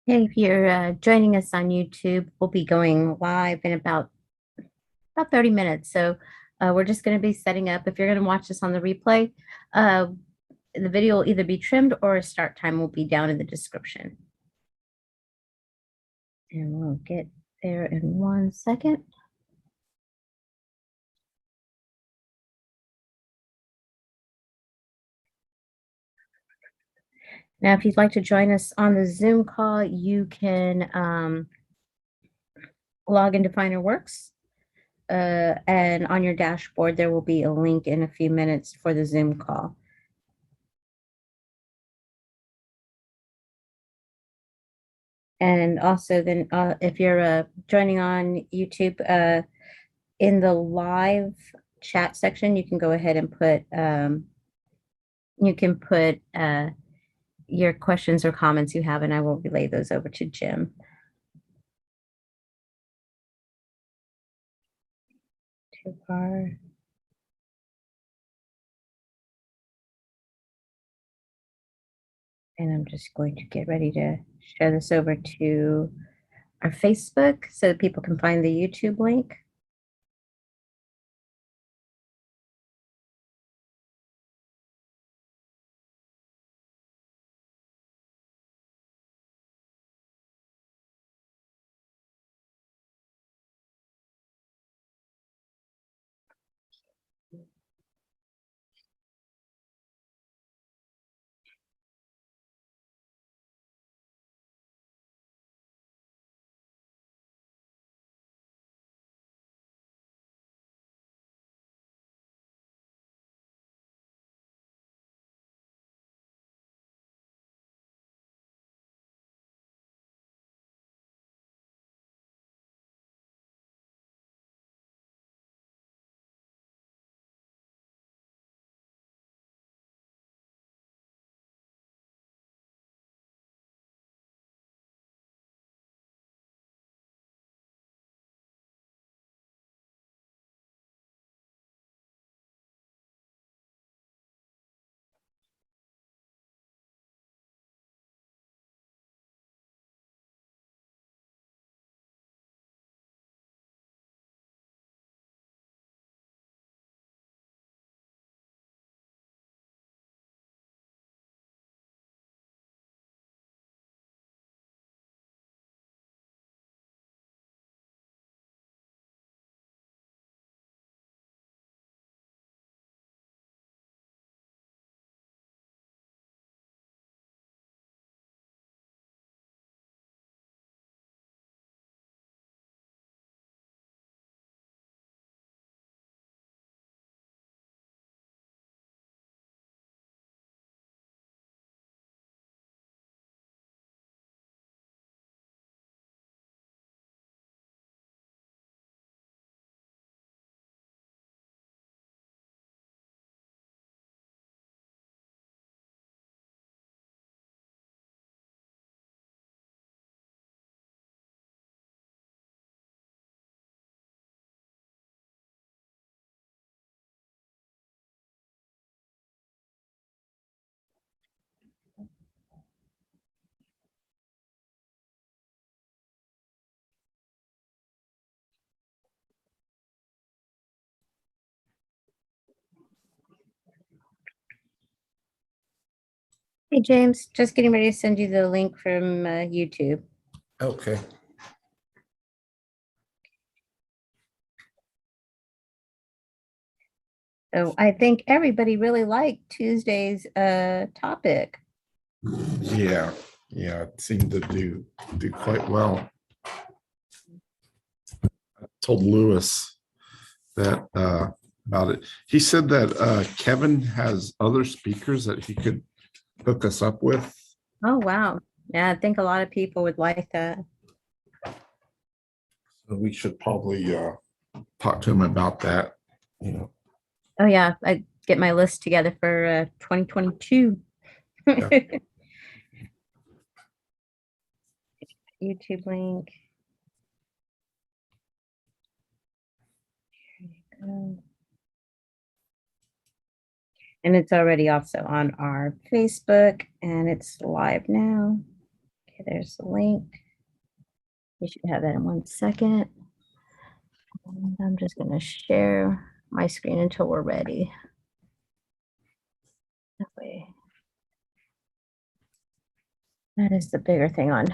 Hey, if you're joining us on YouTube, we'll be going live in about 30 minutes. So we're just going to be setting up. If you're going to watch this on the replay, uh, the video will either be trimmed or a start time will be down in the description. And we'll get there in 1 second. Now, if you'd like to join us on the Zoom call, you can log into FinerWorks. And on your dashboard, there will be a link in a few minutes for the Zoom call. And also then if you're joining on YouTube, in the live chat section, you can go ahead and put your questions or comments you have, and I will relay those over to Jim. Too far. And I'm just going to get ready to share this over to our Facebook so that people can find the YouTube link. Hey, James, just getting ready to send you the link from YouTube. Okay. So I think everybody really liked Tuesday's topic. Yeah. Yeah. It seemed to do quite well. I told Lewis that about it. He said that Kevin has other speakers that he could hook us up with. Oh, wow. Yeah, I think a lot of people would like that. So we should probably talk to him about that. You know. Oh, yeah, I get my list together for 2022. Yeah. YouTube link. And it's already also on our Facebook and it's live now. there's the link. You should have that in 1 second. And I'm just going to share my screen until we're ready. That way. That is the bigger thing on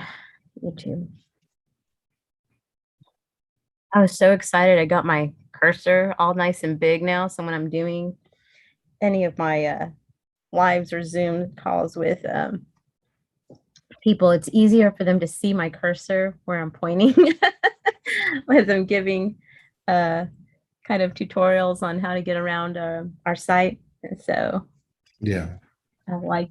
YouTube. I was so excited. I got my cursor all nice and big now. So when I'm doing any of my lives or Zoom calls with people, it's easier for them to see my cursor where I'm pointing as I'm giving kind of tutorials on how to get around our site. And so Yeah. I like.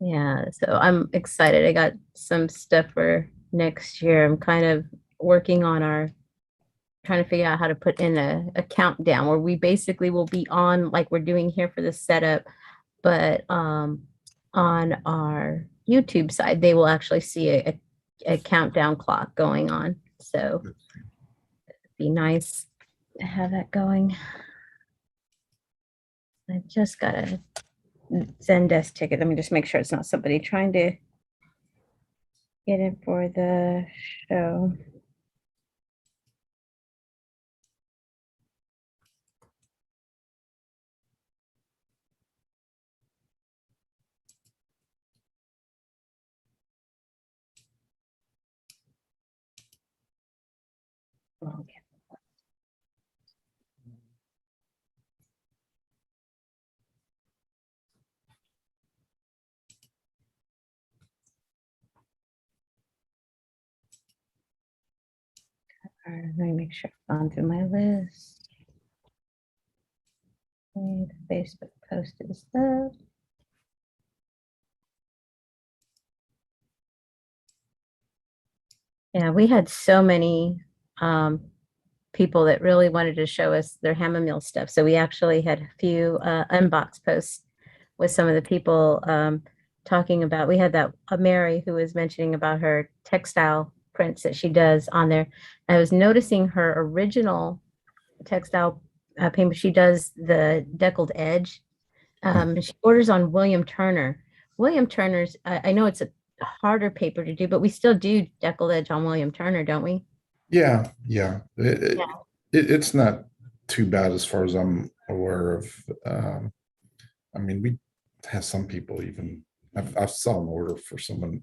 Yeah, so I'm excited. I got some stuff for next year. I'm kind of working on trying to figure out how to put in a countdown where we basically will be on like we're doing here for the setup, but on our YouTube side, they will actually see a countdown clock going on. So it'd be nice to have that going. I just got a Zendesk ticket. Let me just make sure it's not somebody trying to get it for the show. Okay. All right, let me make sure I've gone through my list. Okay, the Facebook post is up. Yeah, we had so many people that really wanted to show us their chamomile stuff. So we actually had a few unbox posts with some of the people talking about. We had that Mary who was mentioning about her textile prints that she does on there. I was noticing her original textile paper. She does the deckled edge. She orders on William Turner. William Turner's, I know it's a harder paper to do, but we still do deckled edge on William Turner, don't we? Yeah. Yeah. Yeah. It's not too bad as far as I'm aware of. I mean, we have some people even, I've saw an order for someone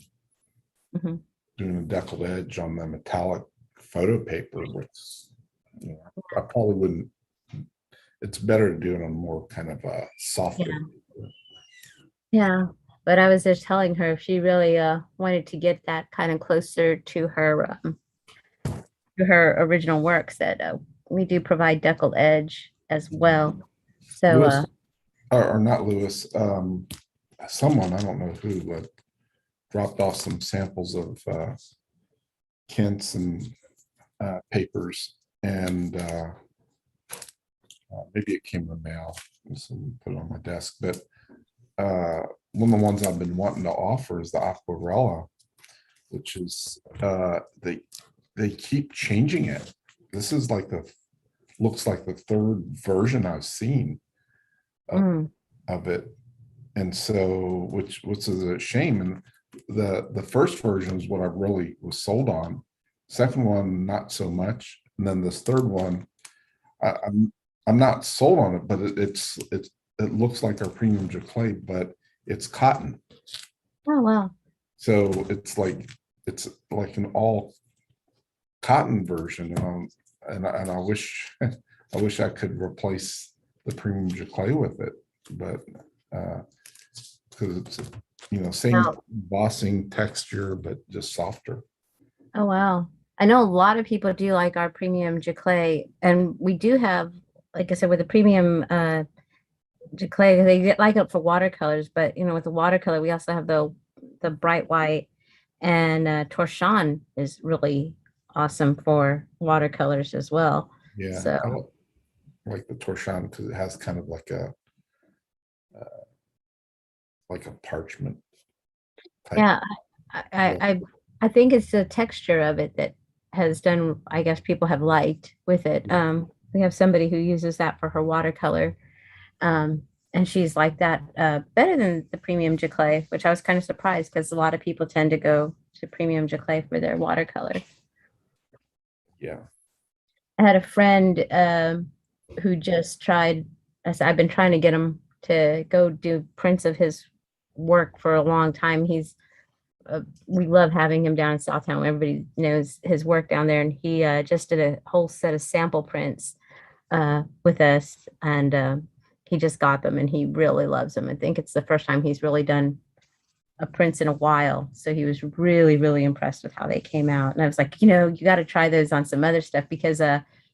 Mhm. doing a deckled edge on the metallic photo paper, which, you know, I probably wouldn't. It's better to do it on more kind of a softer. Yeah. Yeah. But I was just telling her if she really wanted to get that kind of closer to her original works that we do provide deckled edge as well. So Lewis, or not Lewis, someone, I don't know who, but dropped off some samples of Kent's and papers, and maybe it came in the mail, so put it on my desk. But one of the ones I've been wanting to offer is the Aquarella, which is they keep changing it. This is like looks like the third version I've seen of it, and so which is a shame. And the first version is what I really was sold on. Second one, not so much, and then this third one, I'm not sold on it, but it looks like our premium Jaclay, but it's cotton. Oh wow. So it's like an all cotton version, and I wish I wish I could replace the premium Jaclay with it, but because it's, you know, same Wow. embossing texture, but just softer. Oh wow. I know a lot of people do like our premium Jaclay, and we do have, like I said, with the premium Jaclay, they get like it for watercolors, but you know, with the watercolor, we also have the bright white, and torchon is really awesome for watercolors as well. Yeah, So I don't like the torchon because it has kind of like a parchment type. yeah, I I think it's the texture of it that has done, I guess people have liked with it. Yeah. We have somebody who uses that for her watercolor. Um, and she's like that better than the premium Giclée, which I was kind of surprised because a lot of people tend to go to premium Giclée for their watercolor. Yeah. I had a friend who just tried. I've been trying to get him to go do prints of his work for a long time. We love having him down in Southtown. Everybody knows his work down there, and he just did a whole set of sample prints with us, and he just got them, and he really loves them. I think it's the first time he's really done a prints in a while, so he was really, really impressed with how they came out. And I was like, you got to try those on some other stuff because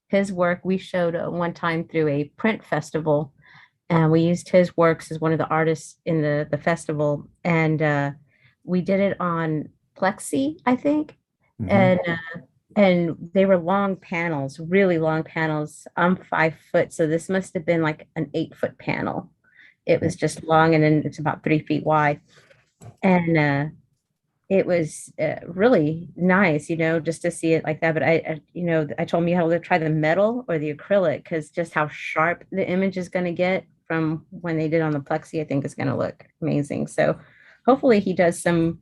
his work we showed one time through a print festival, and we used his works as one of the artists in the festival, and we did it on plexi, I think, Mhm. and they were long panels, really long panels. I'm 5 foot, so this must have been like an 8 foot panel. It was just long, and then it's about 3 feet wide, and it was really nice, just to see it like that. But I told me how to try the metal or the acrylic because just how sharp the image is going to get from when they did on the plexi, I think is going to look amazing. So hopefully he does some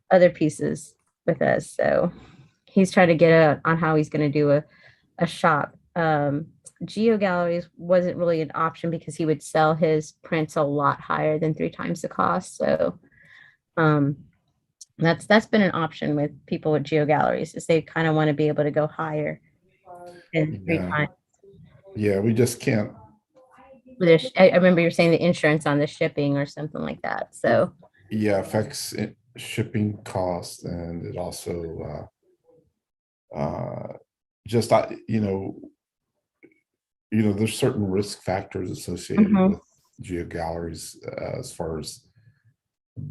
other pieces with us. So he's trying to get on how he's going to do a shop. Geo galleries wasn't really an option because he would sell his prints a lot higher than 3 times the cost. So um, that's been an option with people with geo galleries is they kind of want to be able to go higher than three Yeah. times. Yeah. We just can't. I remember you were saying the insurance on the shipping or something like that. So Yeah, affects shipping costs, and it also just there's certain risk factors associated mhm, with geo galleries as far as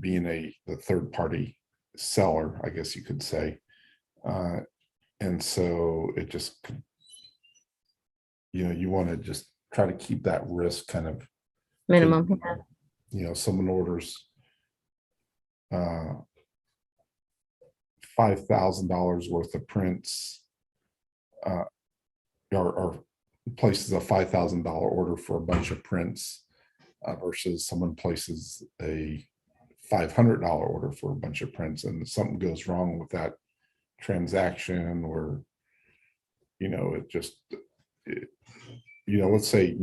being the third party seller, I guess you could say. Uh, and so it just you want to just try to keep that risk kind of to minimum. Yeah. someone orders uh $5,000 worth of prints, uh or places a $5,000 order for a bunch of prints, versus someone places a $500 order for a bunch of prints, and something goes wrong with that transaction, or it just it, let's say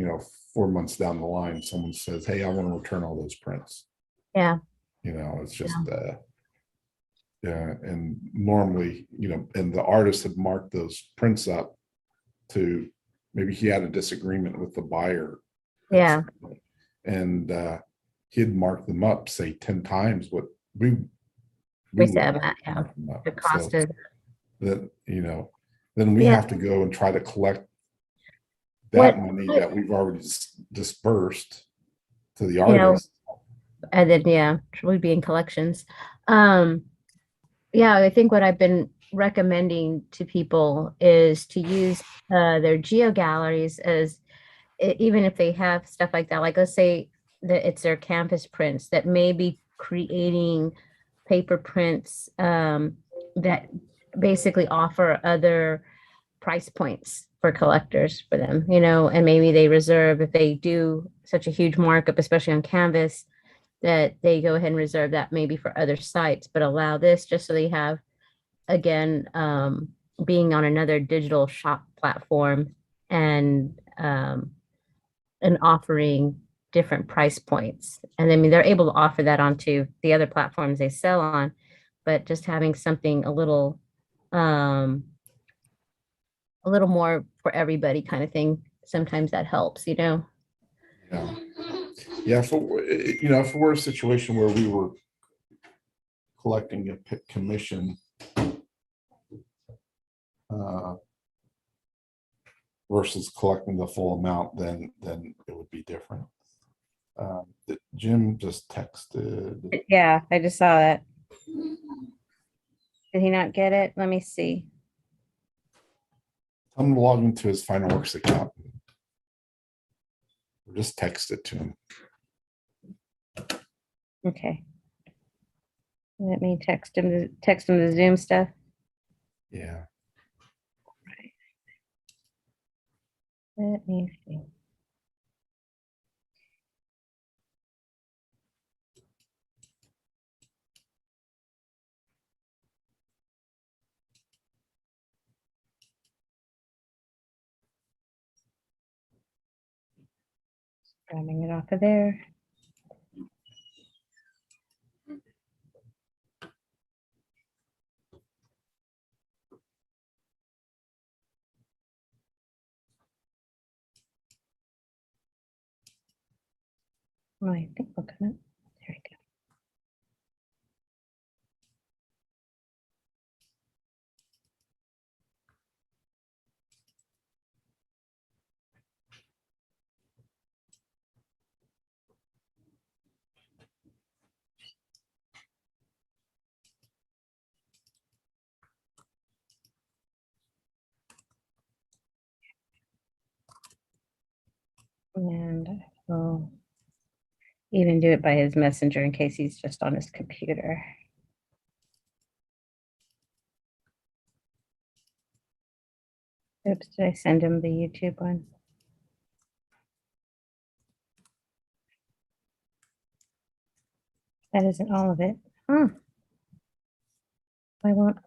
4 months down the line someone says, hey, I want to return all those prints. Yeah. It's Yeah. just yeah. And normally, and the artist had marked those prints up to, maybe he had a disagreement with the buyer at Yeah. some point, and he'd marked them up, say 10 times what we We would said that. Yeah. mark them up. The cost So is, that, then we yeah. have to go and try to collect that What, money that we've already dispersed to the you know, artist. and then, yeah, we'd be in collections. Um, Yeah, I think what I've been recommending to people is to use their geo galleries as even if they have stuff like that, like let's say that it's their campus prints that may be creating paper prints that basically offer other price points for collectors for them, and maybe they reserve if they do such a huge markup, especially on canvas, that they go ahead and reserve that maybe for other sites, but allow this just so they have again, being on another digital shop platform and offering different price points. And I mean, they're able to offer that onto the other platforms they sell on, but just having something um, a little more for everybody kind of thing. Sometimes that helps. Yeah. Yeah. If it were a situation where we were collecting a commission, uh, versus collecting the full amount, then it would be different. Jim just texted. Yeah, I just saw that. Did he not get it? Let me see. I'm logging into his Final Works account. Or just text it to him. Okay. Let me text him the Zoom stuff. Yeah. Let me see. Grabbing it off of there. Oh, I think we'll come in. There we go. And I'll even do it by his messenger in case he's just on his computer. Oops, did I send him the YouTube one? That isn't all of it. Huh. I won't.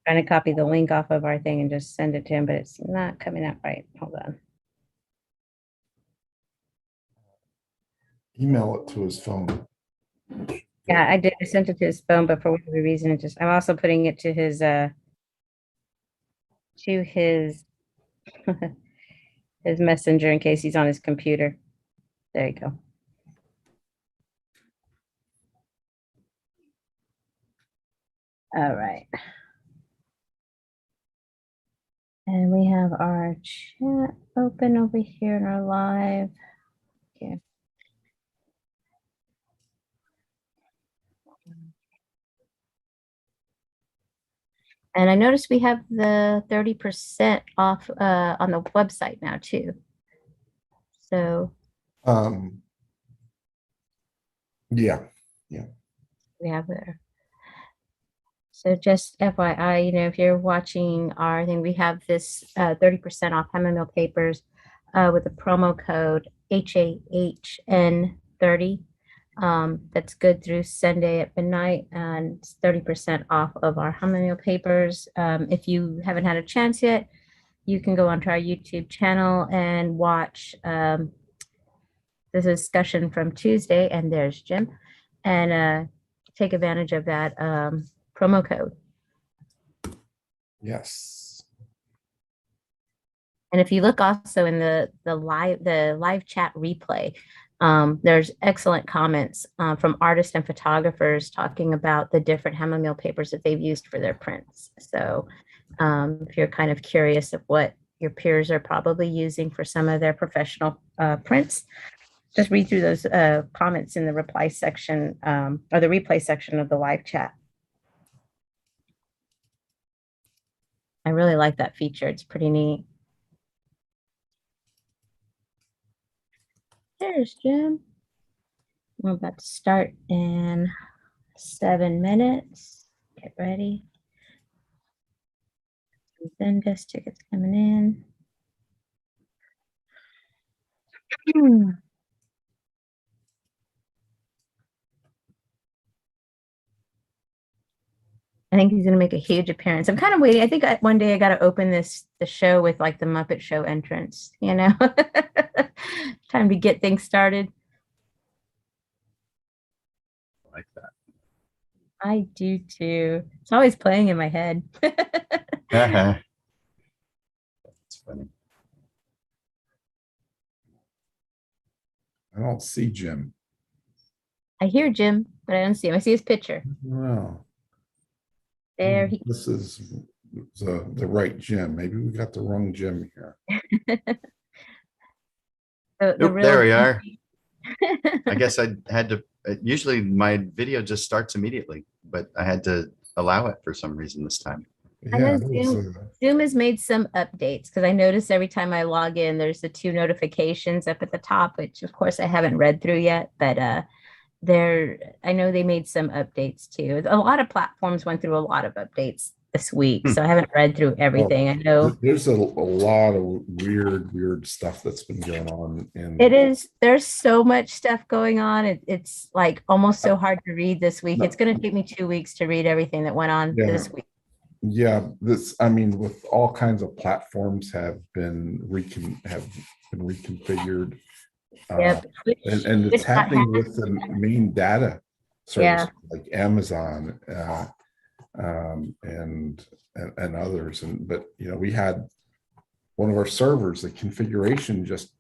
Trying to copy the link off of our thing and just send it to him, but it's not coming out right. Hold on. Email it to his phone. Yeah, I did. I sent it to his phone, but for whatever reason, it just, I'm also putting it to his his messenger in case he's on his computer. There you go. All right. And we have our chat open over here in our live. Okay. And I noticed we have the 30% off on the website now too. So Yeah. we have there. So just FYI, if you're watching our thing, we have this 30% off chamomile papers with the promo code HAHN30. That's good through Sunday at midnight, and it's 30% off of our chamomile papers. If you haven't had a chance yet, you can go onto our YouTube channel and watch the discussion from Tuesday, and there's Jim, and take advantage of that promo code. Yes. And if you look also in the live chat replay, there's excellent comments from artists and photographers talking about the different chamomile papers that they've used for their prints. So if you're kind of curious of what your peers are probably using for some of their professional prints, just read through those comments in the reply section or the replay section of the live chat. I really like that feature. It's pretty neat. There's Jim. We're about to start in 7 minutes. Get ready. Then guest tickets coming in. I think he's going to make a huge appearance. I'm kind of waiting. I think one day I got to open the show with like the Muppet Show entrance, Time to get things started. I like that. I do too. It's always playing in my head. That's funny. I don't see Jim. I hear Jim, but I don't see him. I see his picture. No. There he. This is the right Jim. Maybe we got the wrong Jim here. Nope, there we are. I guess I had to. Usually my video just starts immediately, but I had to allow it for some reason this time. I know Yeah, Zoom has made some updates because I notice every time I log in, there's the 2 notifications up at the top, which of course I haven't read through yet, but I know they made some updates too. A lot of platforms went through a lot of updates this week, Hmm. so I haven't read through Oh, everything. I know there's a lot of weird stuff that's been going on it in. is, there's so much stuff going on. It's like almost so hard to read this week. It's No, going to take me 2 weeks to read everything that went on yeah, this week. yeah. I mean, with all kinds of platforms have been reconfigured, uh, Yep. Which, and it's which got happening hacked. with the main data Yeah. service like Amazon, and others. But we had one of our servers, the configuration just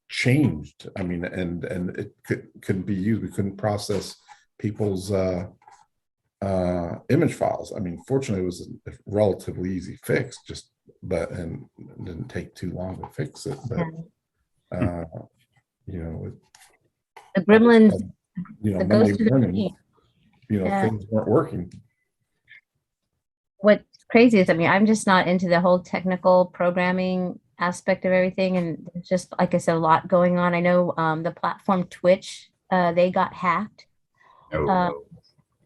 changed. I mean, and it couldn't be used. We couldn't process people's image files. I mean, fortunately, it was a relatively easy fix, and it didn't take too long to fix it. But Yeah. uh, you know, The all of a gremlins, sudden, the Monday ghost of the morning, machine. Yeah. things weren't working. What's crazy is, I mean, I'm just not into the whole technical programming aspect of everything. And there's just, like I said, a lot going on. I know the platform Twitch, they got hacked. Oh Uh, no.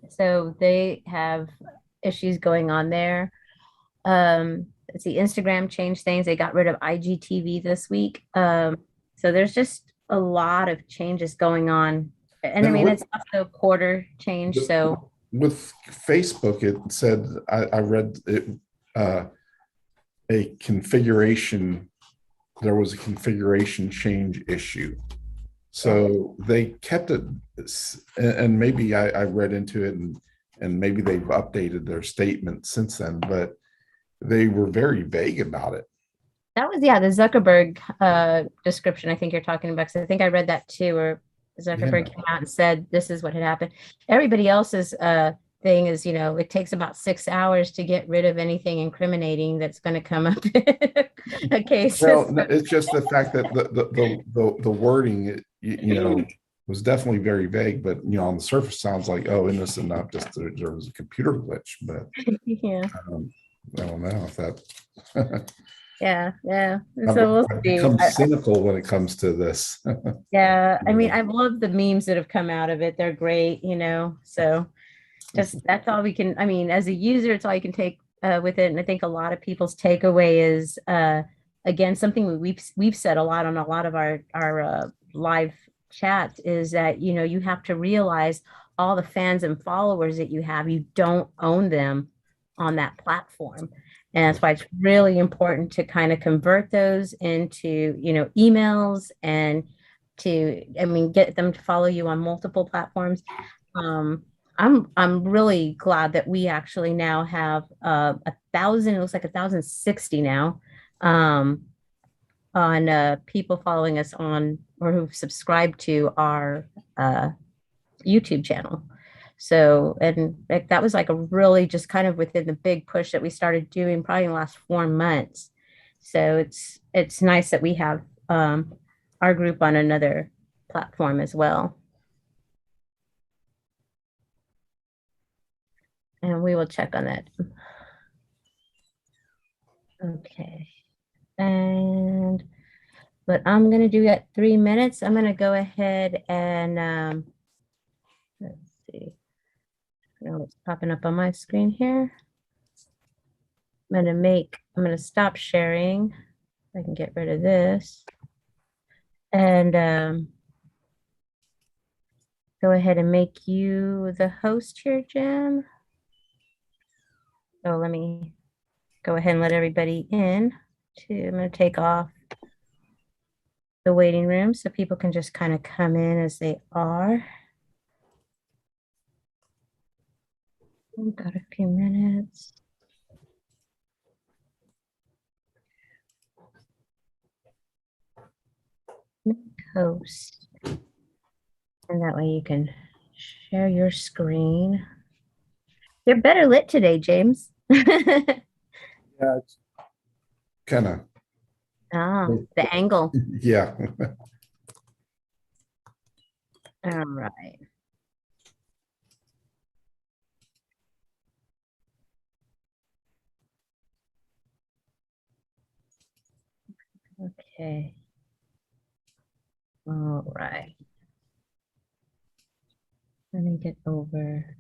so they have issues going on there. Let's see, Instagram changed things. They got rid of IGTV this week. So there's just a lot of changes going on. And I Now, mean, it's also a quarter change. with, So with Facebook, it said I read it, uh, a configuration. There was a configuration change issue. yeah, So they kept it, and maybe I read into it, and maybe they've updated their statement since then, but they were very vague about it. that was, yeah, the Zuckerberg description I think you're talking about. Because I think I read that too, where Zuckerberg Yeah. came out and said this is what had happened. Everybody else's thing is, it takes about 6 hours to get rid of anything incriminating that's going to come up in a case. Well, no, it's just the fact that the wording, was definitely very vague, but on the surface sounds like, oh, innocent enough, just there was a computer glitch, but Yeah, um, I don't know if that. yeah, yeah. I've, So we'll I've see. become cynical when it comes to this. Yeah, I mean, I've loved the memes that have come out of it. They're great. So just that's all we can, I mean, as a user, it's all you can take with it. And I think a lot of people's takeaway is again, something we've said a lot on a lot of our live chats is that, you have to realize all the fans and followers that you don't own them on that platform. And that's why it's really important to kind of convert those into, emails and I mean, get them to follow you on multiple platforms. Um, I'm really glad that we actually now have 1,000, it looks like 1,060 now, um, on people following us on or who've subscribed to our YouTube channel. So, and that was like a really just kind of within the big push that we started doing probably in the last 4 months. So it's nice that we have our group on another platform as well. And we will check on that. Okay. And but I'm gonna do that 3 minutes. I'm gonna go ahead and let's see. Now it's popping up on my screen here. I'm gonna stop sharing. I can get rid of this. And go ahead and make you the host here, Jim. So let me go ahead and let everybody in. I'm gonna take off the waiting room so people can just kind of come in as they are. We've got a few minutes. Host. And that way you can share your screen. You're better lit today, James. Yeah, it's kind of, Oh, the angle. yeah. All right. Okay. All right. Let me get over.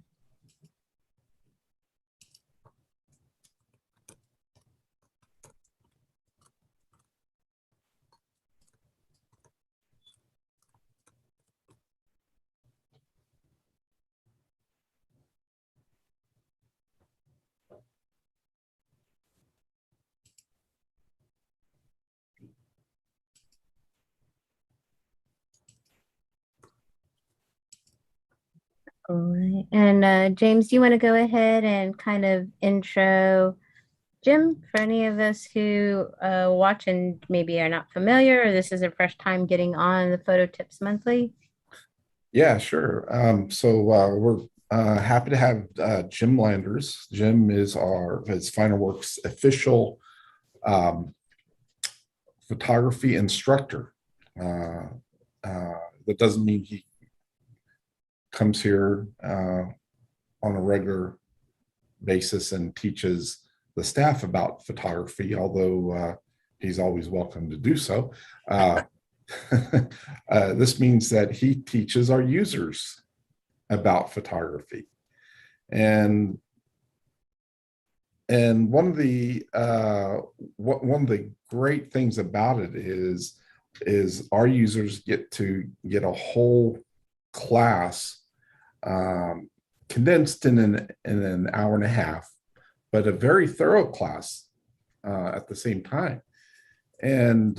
All right. And James, do you want to go ahead and kind of intro Jim for any of us who watch and maybe are not familiar, or this is their first time getting on the Photo Tips Monthly? Yeah, sure. We're happy to have Jim Landers. Jim is his Finer Works official um, photography instructor. Uh, that doesn't mean he comes here on a regular basis and teaches the staff about photography, although he's always welcome to do so. This means that he teaches our users about photography. And one of the great things about it is our users get to get a whole class condensed in an hour and a half, but a very thorough class at the same time. And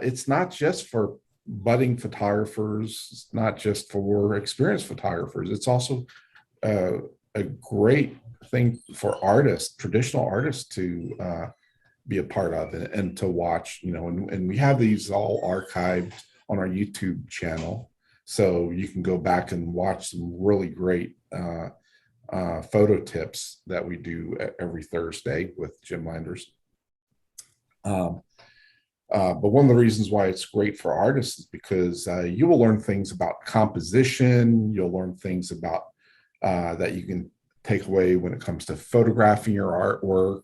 it's not just for budding photographers, it's not just for experienced photographers, it's also a great thing for artists, traditional artists, to be a part of and to watch, and we have these all archived on our YouTube channel. So you can go back and watch some really great photo tips that we do every Thursday with Jim Landers. But one of the reasons why it's great for artists is because you will learn things about composition. You'll learn things about that you can take away when it comes to photographing your artwork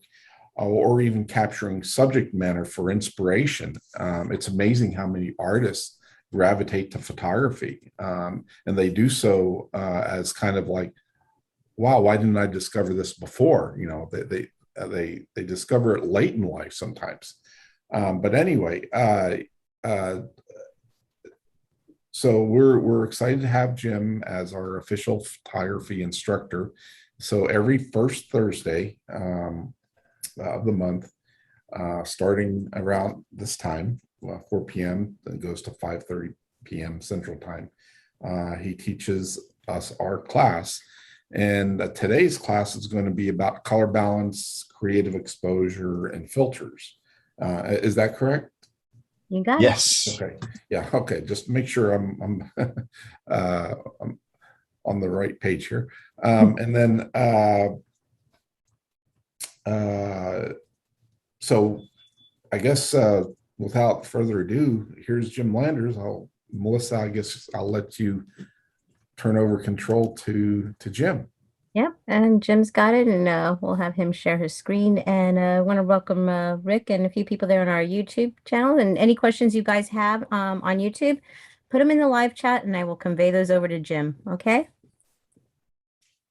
or even capturing subject matter for inspiration. It's amazing how many artists gravitate to photography, and they do so as kind of like, wow, why didn't I discover this before? They discover it late in life sometimes. But anyway, so we're excited to have Jim as our official photography instructor. So every first Thursday of the month, starting around this time, 4 p.m., then goes to 5:30 p.m. Central Time, he teaches us our class. And today's class is going to be about color balance, creative exposure, and filters. Is that correct? You got it. Yes. Okay. Yeah. Okay. Just make sure I'm I'm on the right page here. And then so I guess without further ado, here's Jim Landers. Melissa, I guess I'll let you turn over control to Jim. Yep, and Jim's got it, and we'll have him share his screen. And I want to welcome Rick and a few people there on our YouTube channel. And any questions you guys have on YouTube, put them in the live chat, and I will convey those over to Jim. Okay?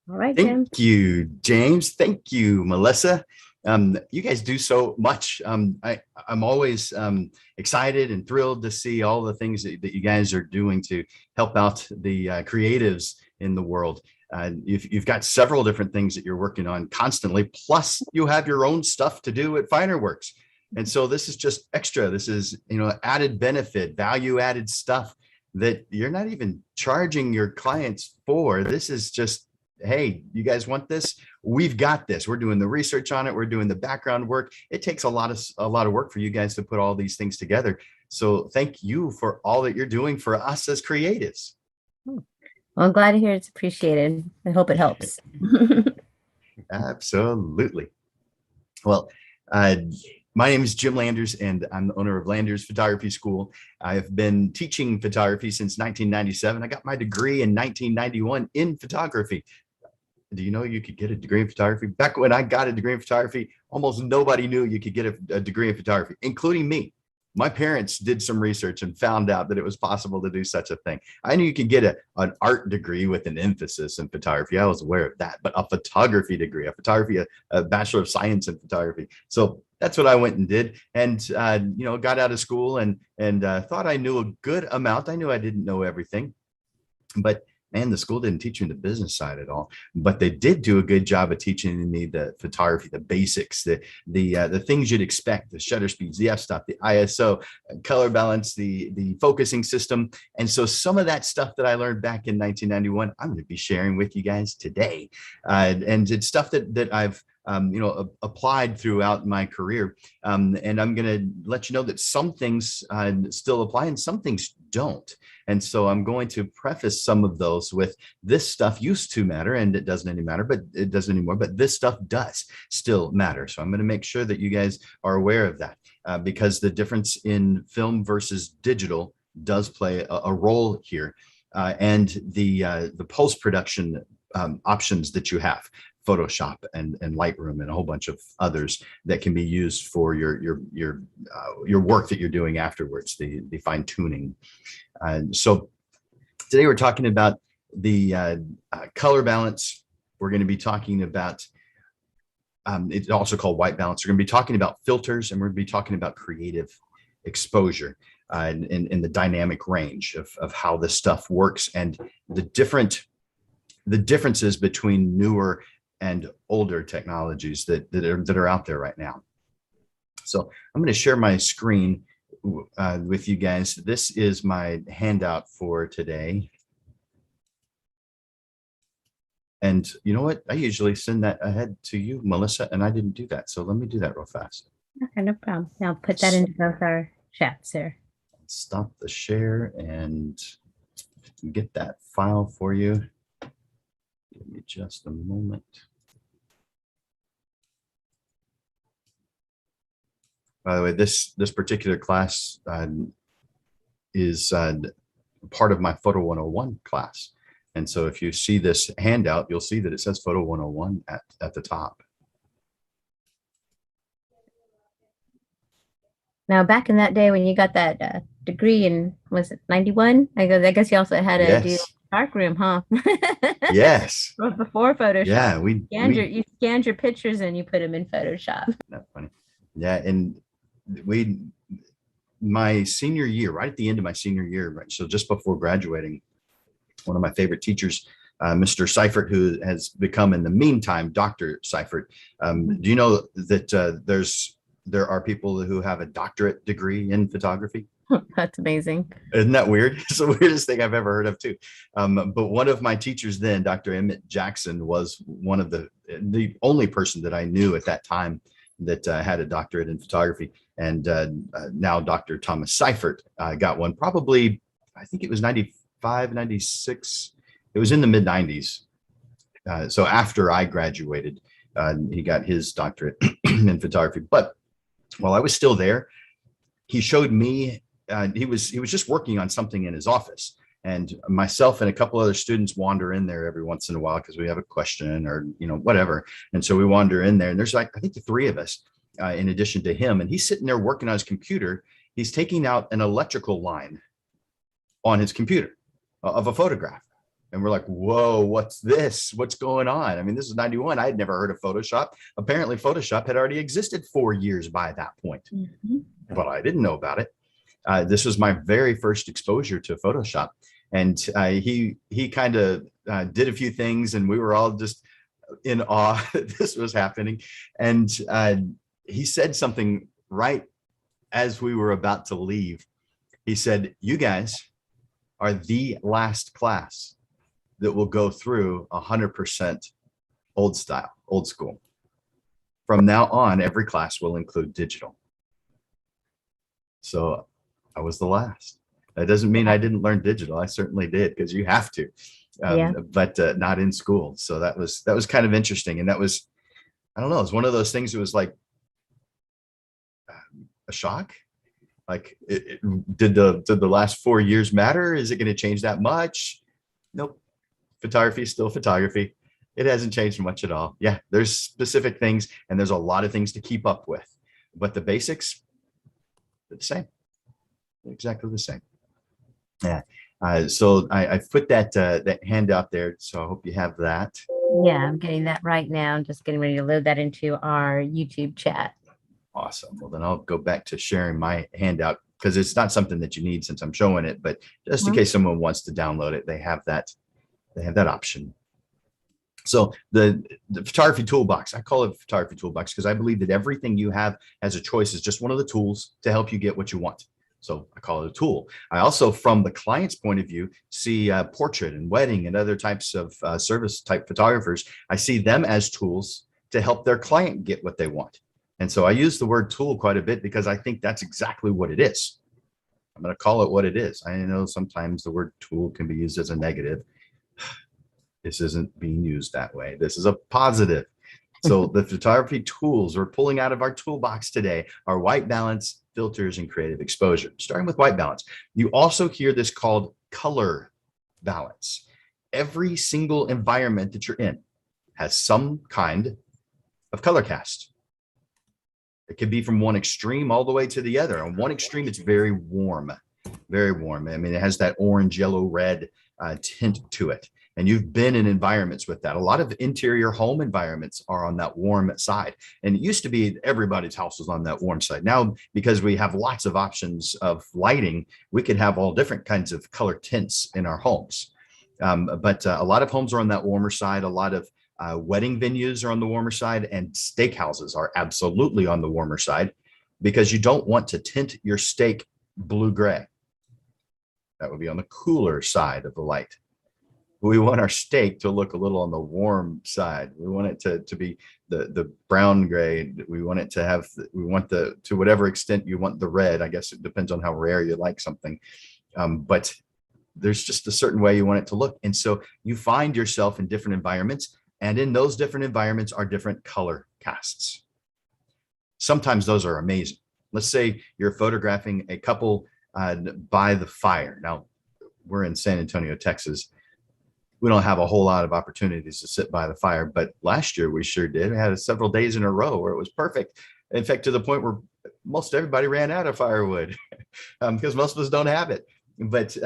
All right, Jim. Thank you, James. Thank you, Melissa. You guys do so much. I'm always excited and thrilled to see all the things that you guys are doing to help out the creatives in the world. You've got several different things that you're working on constantly, plus you have your own stuff to do at Finer Works. And so this is just extra. This is, added benefit, value added stuff that you're not even charging your clients for. This is just, hey, you guys want this? We've got this. We're doing the research on it. We're doing the background work. It takes a lot of work for you guys to put all these things together. So thank you for all that you're doing for us as creatives. Well, I'm glad to hear it's appreciated. I hope it helps. Absolutely. Well, my name is Jim Landers, and I'm the owner of Landers Photography School. I've been teaching photography since 1997. I got my degree in 1991 in photography. Do you know you could get a degree in photography? Back when I got a degree in photography, almost nobody knew you could get a degree in photography, including me. my parents did some research and found out that it was possible to do such a thing. I knew you could get an art degree with an emphasis in photography. I was aware of that, but a photography degree, a Bachelor of Science in photography. So that's what I went and did, and got out of school and thought I knew a good amount. I knew I didn't know everything, but man, the school didn't teach me the business side at all. But they did do a good job of teaching me the photography, the basics, the things you'd expect: the shutter speeds, the f-stop, the ISO, color balance, the focusing system. And so some of that stuff that I learned back in 1991, I'm going to be sharing with you guys today, and it's stuff that I've applied throughout my career. And I'm going to let you know that some things still apply and some things don't. And so I'm going to preface some of those with: this stuff used to matter and it doesn't anymore, but this stuff does still matter. So I'm going to make sure that you guys are aware of that, because the difference in film versus digital does play a role here. And the post-production options that you have, Photoshop and Lightroom and a whole bunch of others that can be used for your work that you're doing afterwards, the fine tuning. So today we're talking about the color balance. We're going to be talking about it's also called white balance. We're going to be talking about filters, and we're going to be talking about creative exposure in the dynamic range of how this stuff works, and the differences between newer and older technologies that are out there right now. So I'm going to share my screen with you guys. This is my handout for today. And you know what? I usually send that ahead to you, Melissa, and I didn't do that. So let me do that real fast. Okay, no problem. I'll put that into both our chats there. Stop the share and get that file for you. Give me just a moment. By the way, this particular class is part of my Photo 101 class. And so if you see this handout, you'll see that it says Photo 101 at the top. Now, back in that day when you got that degree in, was it 91? I guess you also had to do darkroom, huh? Yes. Before Photoshop. Yeah, you scanned your pictures and you put them in Photoshop. That's funny. Yeah, and my senior year, right at the end of my senior year, right, so just before graduating, one of my favorite teachers, Mr. Seifert, who has become in the meantime Dr. Seifert. Do you know that there are people who have a doctorate degree in photography? That's amazing. Isn't that weird? It's the weirdest thing I've ever heard of too. But one of my teachers then, Dr. Emmett Jackson, was one of the only person that I knew at that time that had a doctorate in photography. And now Dr. Thomas Seifert got one, probably, I think it was 95, 96. It was in the mid 90s. So after I graduated, he got his doctorate in photography. But while I was still there, he showed me, he was just working on something in his office. And myself and a couple other students wander in there every once in a while because we have a question or, whatever. And so we wander in there, and there's I think the three of us in addition to him. And he's sitting there working on his computer. He's taking out an electrical line on his computer of a photograph. And we're like, whoa, what's this? What's going on? I mean, this is 91. I had never heard of Photoshop. Apparently, Photoshop had already existed 4 years by that point. Mm-hmm. But I didn't know about it. This was my very first exposure to Photoshop. And he kind of did a few things, and we were all just in awe that this was happening. And he said something right as we were about to leave. He said, "You guys are the last class that will go through 100% old school. From now on, every class will include digital." So I was the last. That doesn't mean I didn't learn digital. I certainly did, because you have to, but not in school. So that was kind of interesting. And that was, I don't know, it's one of those things that was like a shock. Like, did the last 4 years matter? Is it going to change that much? Nope. Photography is still photography. It hasn't changed much at all. Yeah, there's specific things, and there's a lot of things to keep up with, but the basics are the same. exactly the same. Yeah. So I've put that handout there. So I hope you have that. Yeah, I'm getting that right now. I'm just getting ready to load that into our YouTube chat. Awesome. Well, then I'll go back to sharing my handout because it's not something that you need since I'm showing it, but just in case someone wants to download it, they have that option. So the photography toolbox, I call it photography toolbox because I believe that everything you have as a choice is just one of the tools to help you get what you want. So I call it a tool. I also, from the client's point of view, see portrait and wedding and other types of service type photographers. I see them as tools to help their client get what they want. And so I use the word tool quite a bit because I think that's exactly what it is. I'm going to call it what it is. I know sometimes the word tool can be used as a negative. This isn't being used that way. This is a positive. So the photography tools we're pulling out of our toolbox today are white balance, filters, and creative exposure. Starting with white balance, you also hear this called color balance. Every single environment that you're in has some kind of color cast. It could be from one extreme all the way to the other. On one extreme, it's very warm, very warm. I mean, it has that orange, yellow, red tint to it. And you've been in environments with that. A lot of interior home environments are on that warm side. And it used to be everybody's house was on that warm side. Now, because we have lots of options of lighting, we could have all different kinds of color tints in our homes. But a lot of homes are on that warmer side. A lot of wedding venues are on the warmer side, and steakhouses are absolutely on the warmer side because you don't want to tint your steak blue-gray. That would be on the cooler side of the light. We want our steak to look a little on the warm side. We want it to be the brown gray. We want it to have, to whatever extent you want the red. I guess it depends on how rare you like something. But there's just a certain way you want it to look. And so you find yourself in different environments, and in those different environments are different color casts. Sometimes those are amazing. Let's say you're photographing a couple by the fire. Now, we're in San Antonio, Texas. We don't have a whole lot of opportunities to sit by the fire, but last year we sure did. We had several days in a row where it was perfect. In fact, to the point where most everybody ran out of firewood because most of us don't have it. But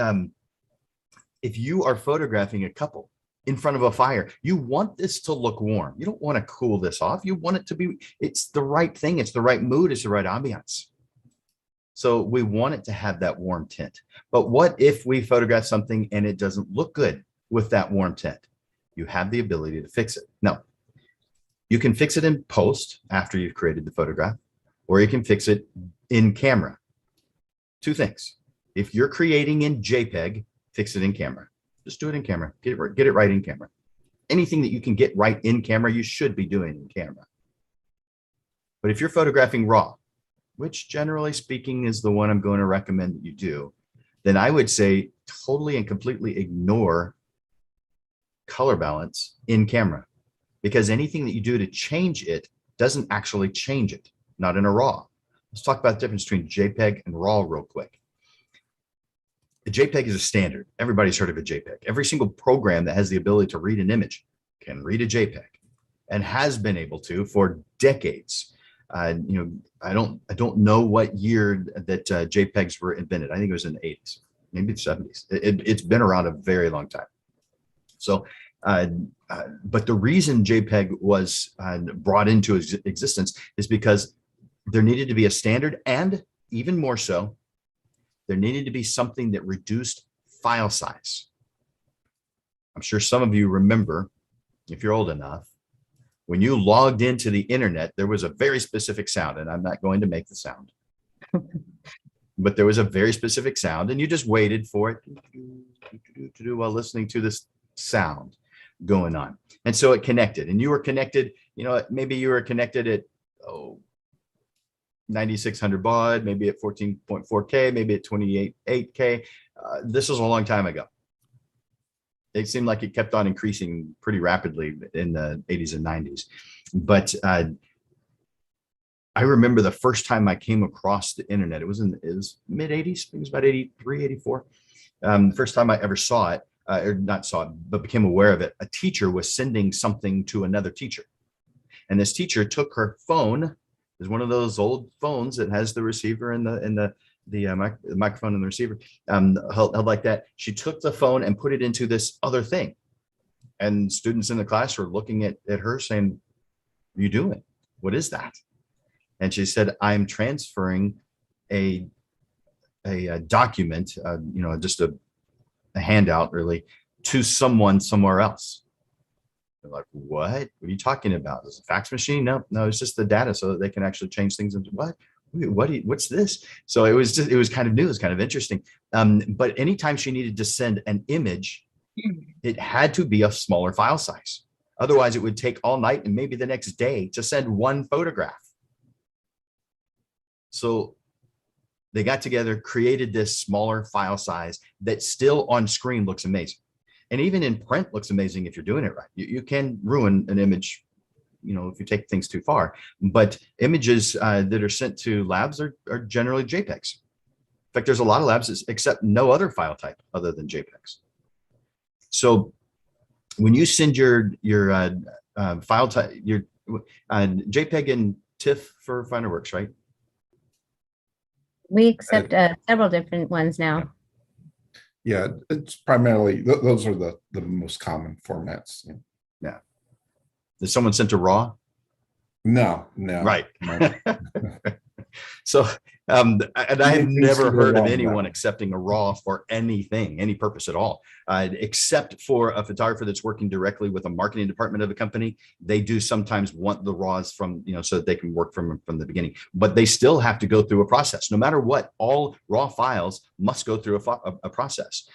if you are photographing a couple in front of a fire, you want this to look warm. You don't want to cool this off. You want it to be, it's the right thing. It's the right mood. It's the right ambiance. So we want it to have that warm tint. But what if we photograph something and it doesn't look good with that warm tint? You have the ability to fix it. Now, you can fix it in post after you've created the photograph, or you can fix it in camera. Two things. If you're creating in JPEG, fix it in camera. Just do it in camera. Get it right in camera. Anything that you can get right in camera, you should be doing in camera. But if you're photographing RAW, which generally speaking is the one I'm going to recommend that you do, then I would say totally and completely ignore color balance in camera, because anything that you do to change it doesn't actually change it, not in a RAW. Let's talk about the difference between JPEG and RAW real quick. A JPEG is a standard. Everybody's heard of a JPEG. Every single program that has the ability to read an image can read a JPEG and has been able to for decades. I don't know what year that JPEGs were invented. I think it was in the 80s, maybe the 70s. It's been around a very long time. So, but the reason JPEG was brought into existence is because there needed to be a standard, and even more so, there needed to be something that reduced file size. I'm sure some of you remember, if you're old enough, when you logged into the internet, there was a very specific sound, and I'm not going to make the sound, but there was a very specific sound, and you just waited for it while listening to this sound going on. And so it connected, and you were connected, maybe you were connected at 9600 baud, maybe at 14.4K, maybe at 28.8K. This was a long time ago. It seemed like it kept on increasing pretty rapidly in the 80s and 90s. But I remember the first time I came across the internet, it was mid 80s, I think it was about 83, 84. The first time I ever saw it, or not saw it, but became aware of it, a teacher was sending something to another teacher. And this teacher took her phone, is one of those old phones that has the receiver and the microphone and the receiver held like that. She took the phone and put it into this other thing. And students in the class were looking at her saying, "What are you doing? What is that?" And she said, "I'm transferring a document, just a handout really, to someone somewhere else." They're like, "What? What are you talking about? Is it a fax machine?" No, it's just the data so that they can actually change things into what? What's this? So it was kind of new. It was kind of interesting. But anytime she needed to send an image, it had to be a smaller file size. Otherwise, it would take all night and maybe the next day to send one photograph. So they got together, created this smaller file size that still on screen looks amazing. And even in print looks amazing if you're doing it right. You can ruin an image, if you take things too far. But images that are sent to labs are generally JPEGs. In fact, there's a lot of labs that accept no other file type other than JPEGs. So when you send your file type, your JPEG and TIFF for Finder-Works, right? We accept several different ones now. Yeah, it's primarily, those are the most common formats. Yeah. Did someone send to RAW? No. Right. No. So, and I have never heard of RAW anyone now. accepting a RAW for anything, any purpose at all, except for a photographer that's working directly with a marketing department of a company. They do sometimes want the RAWs from, so that they can work from the beginning, but they still have to go through a process. No matter what, all RAW files must go through a process.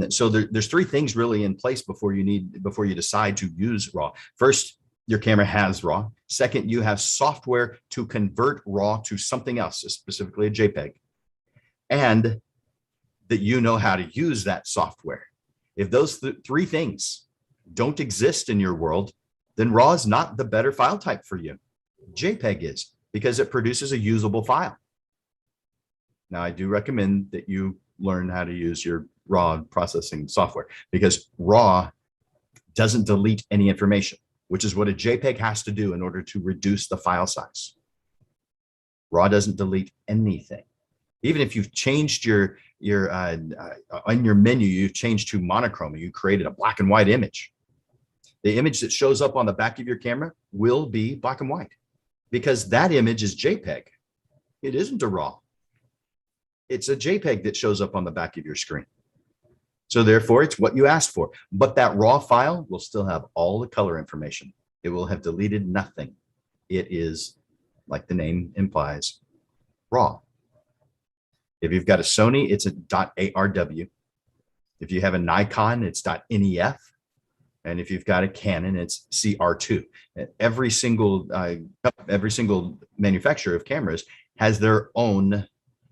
So there's three things really in place before you decide to use RAW. First, your camera has RAW. Second, you have software to convert RAW to something else, specifically a JPEG, and that you know how to use that software. If those three things don't exist in your world, then RAW is not the better file type for you. JPEG is, because it produces a usable file. Now, I do recommend that you learn how to use your RAW processing software, because RAW doesn't delete any information, which is what a JPEG has to do in order to reduce the file size. RAW doesn't delete anything. Even if you've changed on your menu, you've changed to monochrome, you created a black and white image. The image that shows up on the back of your camera will be black and white, because that image is JPEG. It isn't a RAW. It's a JPEG that shows up on the back of your screen. So therefore, it's what you asked for. But that RAW file will still have all the color information. It will have deleted nothing. It is, like the name implies, RAW. If you've got a Sony, it's a .arw. If you have a Nikon, it's .nef. And if you've got a Canon, it's CR2. Every single manufacturer of cameras has their own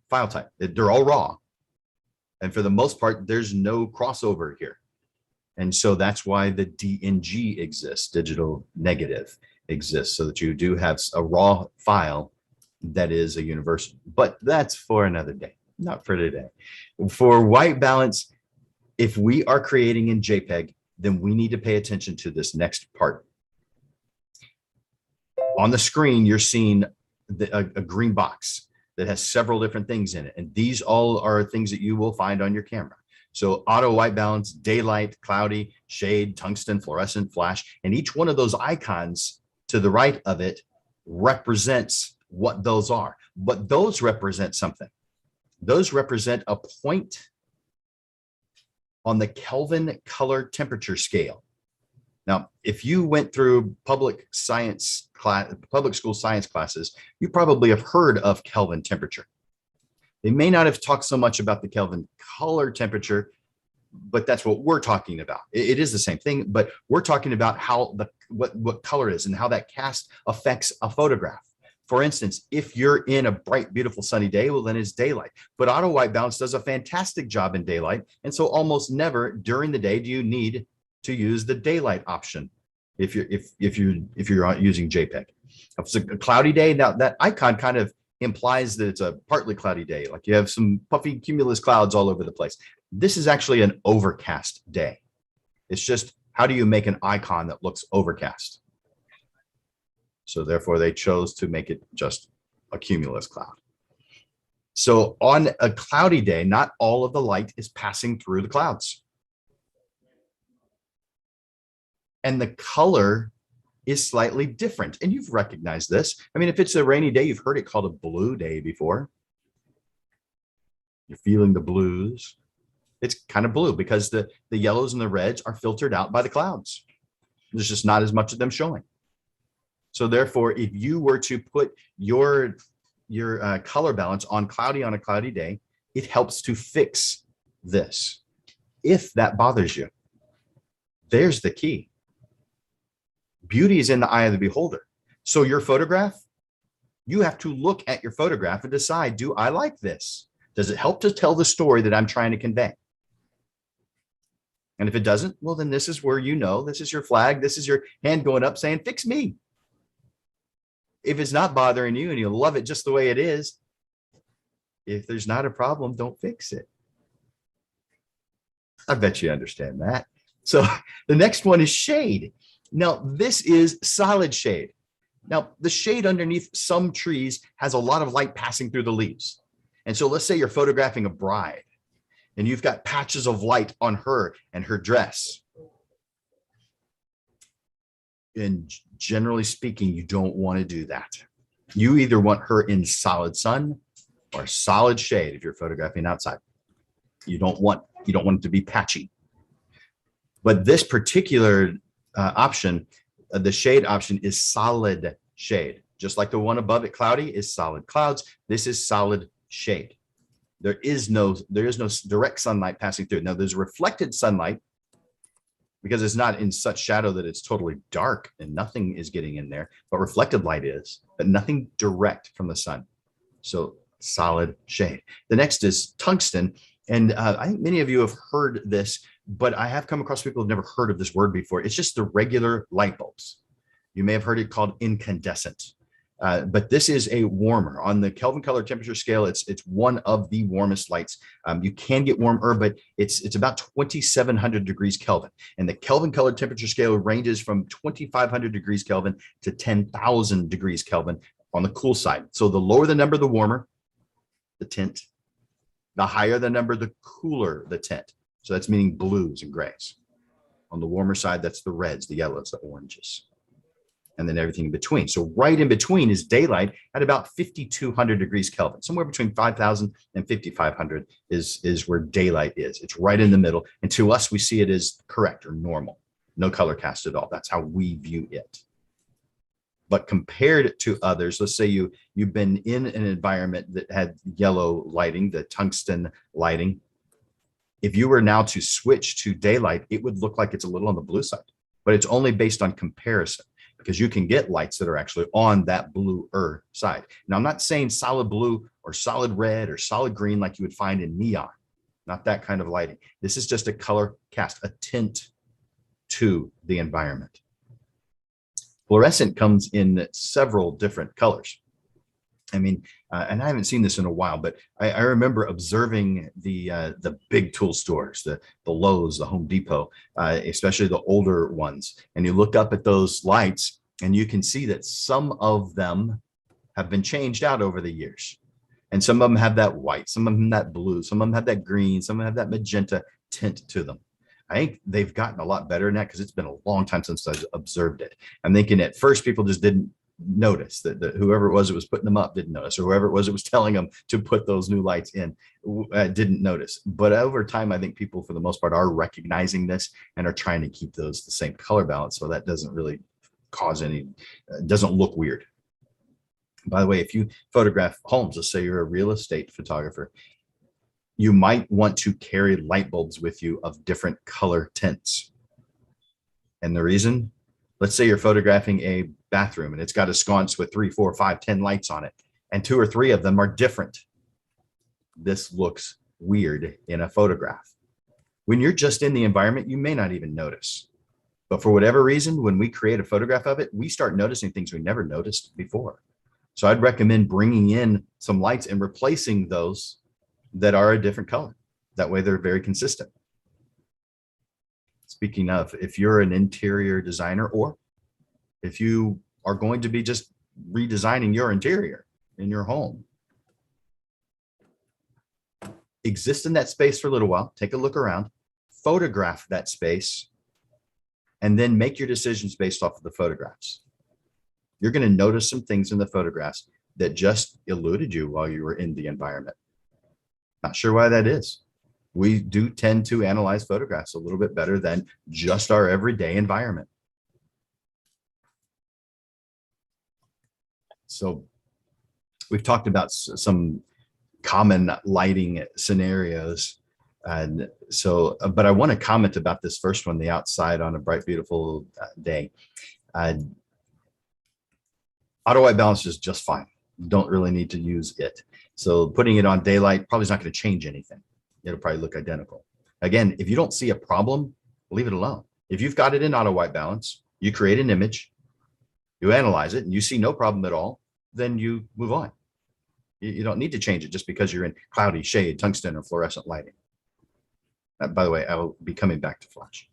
file type. They're all RAW. And for the most part, there's no crossover here. And so that's why the DNG exists, digital negative exists, so that you do have a RAW file that is a universal. But that's for another day, not for today. For white balance, if we are creating in JPEG, then we need to pay attention to this next part. On the screen, you're seeing a green box that has several different things in it. And these all are things that you will find on your camera. So auto white balance, daylight, cloudy, shade, tungsten, fluorescent, flash, and each one of those icons to the right of it represents what those are. But those represent something. Those represent a point on the Kelvin color temperature scale. Now, if you went through public school science classes, you probably have heard of Kelvin temperature. They may not have talked so much about the Kelvin color temperature, but that's what we're talking about. It is the same thing, but we're talking about how what color is and how that cast affects a photograph. For instance, if you're in a bright, beautiful sunny day, well, then it's daylight. But auto white balance does a fantastic job in daylight. And so almost never during the day do you need to use the daylight option if you're using JPEG. If it's a cloudy day, now that icon kind of implies that it's a partly cloudy day, like you have some puffy cumulus clouds all over the place. This is actually an overcast day. It's just, how do you make an icon that looks overcast? So therefore they chose to make it just a cumulus cloud. So on a cloudy day, not all of the light is passing through the clouds. And the color is slightly different. And you've recognized this. I mean, if it's a rainy day, you've heard it called a blue day before. You're feeling the blues. It's kind of blue because the yellows and the reds are filtered out by the clouds. There's just not as much of them showing. So therefore, if you were to put your color balance on a cloudy day, it helps to fix this. If that bothers you, there's the key. Beauty is in the eye of the beholder. So your photograph, you have to look at your photograph and decide, do I like this? Does it help to tell the story that I'm trying to convey? And if it doesn't, well, then this is where this is your flag. This is your hand going up saying, fix me. If it's not bothering you and you love it just the way it is, if there's not a problem, don't fix it. I bet you understand that. So the next one is shade. Now, this is solid shade. Now, the shade underneath some trees has a lot of light passing through the leaves. And so let's say you're photographing a bride and you've got patches of light on her and her dress. And generally speaking, you don't want to do that. You either want her in solid sun or solid shade if you're photographing outside. You don't want it to be patchy. But this particular option, the shade option, is solid shade. Just like the one above it, cloudy, is solid clouds. This is solid shade. There is no direct sunlight passing through. Now there's reflected sunlight because it's not in such shadow that it's totally dark and nothing is getting in there, but reflected light is, but nothing direct from the sun. So solid shade. The next is tungsten. And I think many of you have heard this, but I have come across people who've never heard of this word before. It's just the regular light bulbs. You may have heard it called incandescent. But this is a warmer. On the Kelvin color temperature scale, it's one of the warmest lights. You can get warmer, but it's about 2,700 degrees Kelvin. And the Kelvin color temperature scale ranges from 2,500 degrees Kelvin to 10,000 degrees Kelvin on the cool side. So the lower the number, the warmer the tint. The higher the number, the cooler the tint. So that's meaning blues and grays. On the warmer side, that's the reds, the yellows, the oranges, and then everything in between. So right in between is daylight at about 5,200 degrees Kelvin. Somewhere between 5,000 and 5,500 is where daylight is. It's right in the middle. And to us, we see it as correct or normal. No color cast at all. That's how we view it. But compared to others, let's say you've been in an environment that had yellow lighting, the tungsten lighting. If you were now to switch to daylight, it would look like it's a little on the blue side, but it's only based on comparison because you can get lights that are actually on that bluer side. Now, I'm not saying solid blue or solid red or solid green like you would find in neon, not that kind of lighting. This is just a color cast, a tint to the environment. Fluorescent comes in several different colors. I mean, and I haven't seen this in a while, but I remember observing the big tool stores, the Lowe's, the Home Depot, especially the older ones. And you look up at those lights and you can see that some of them have been changed out over the years. And some of them have that white, some of them that blue, some of them have that green, some of them have that magenta tint to them. I think they've gotten a lot better in that because it's been a long time since I've observed it. I'm thinking at first people just didn't notice that whoever it was that was putting them up didn't notice, or whoever it was that was telling them to put those new lights in didn't notice. But over time, I think people for the most part are recognizing this and are trying to keep those the same color balance. So that doesn't really cause any, doesn't look weird. By the way, if you photograph homes, let's say you're a real estate photographer, you might want to carry light bulbs with you of different color tints. And the reason, let's say you're photographing a bathroom and it's got a sconce with 3, 4, 5, 10 lights on it, and 2 or 3 of them are different. This looks weird in a photograph. When you're just in the environment, you may not even notice. But for whatever reason, when we create a photograph of it, we start noticing things we never noticed before. So I'd recommend bringing in some lights and replacing those that are a different color. That way they're very consistent. Speaking of, if you're an interior designer, or if you are going to be just redesigning your interior in your home, exist in that space for a little while, take a look around, photograph that space, and then make your decisions based off of the photographs. You're going to notice some things in the photographs that just eluded you while you were in the environment. Not sure why that is. We do tend to analyze photographs a little bit better than just our everyday environment. So we've talked about some common lighting scenarios. And so, but I want to comment about this first one, the outside on a bright, beautiful day. Auto white balance is just fine. Don't really need to use it. So putting it on daylight probably is not going to change anything. It'll probably look identical. Again, if you don't see a problem, leave it alone. If you've got it in auto white balance, you create an image, you analyze it, and you see no problem at all, then you move on. You don't need to change it just because you're in cloudy, shade, tungsten, or fluorescent lighting. By the way, I will be coming back to flash.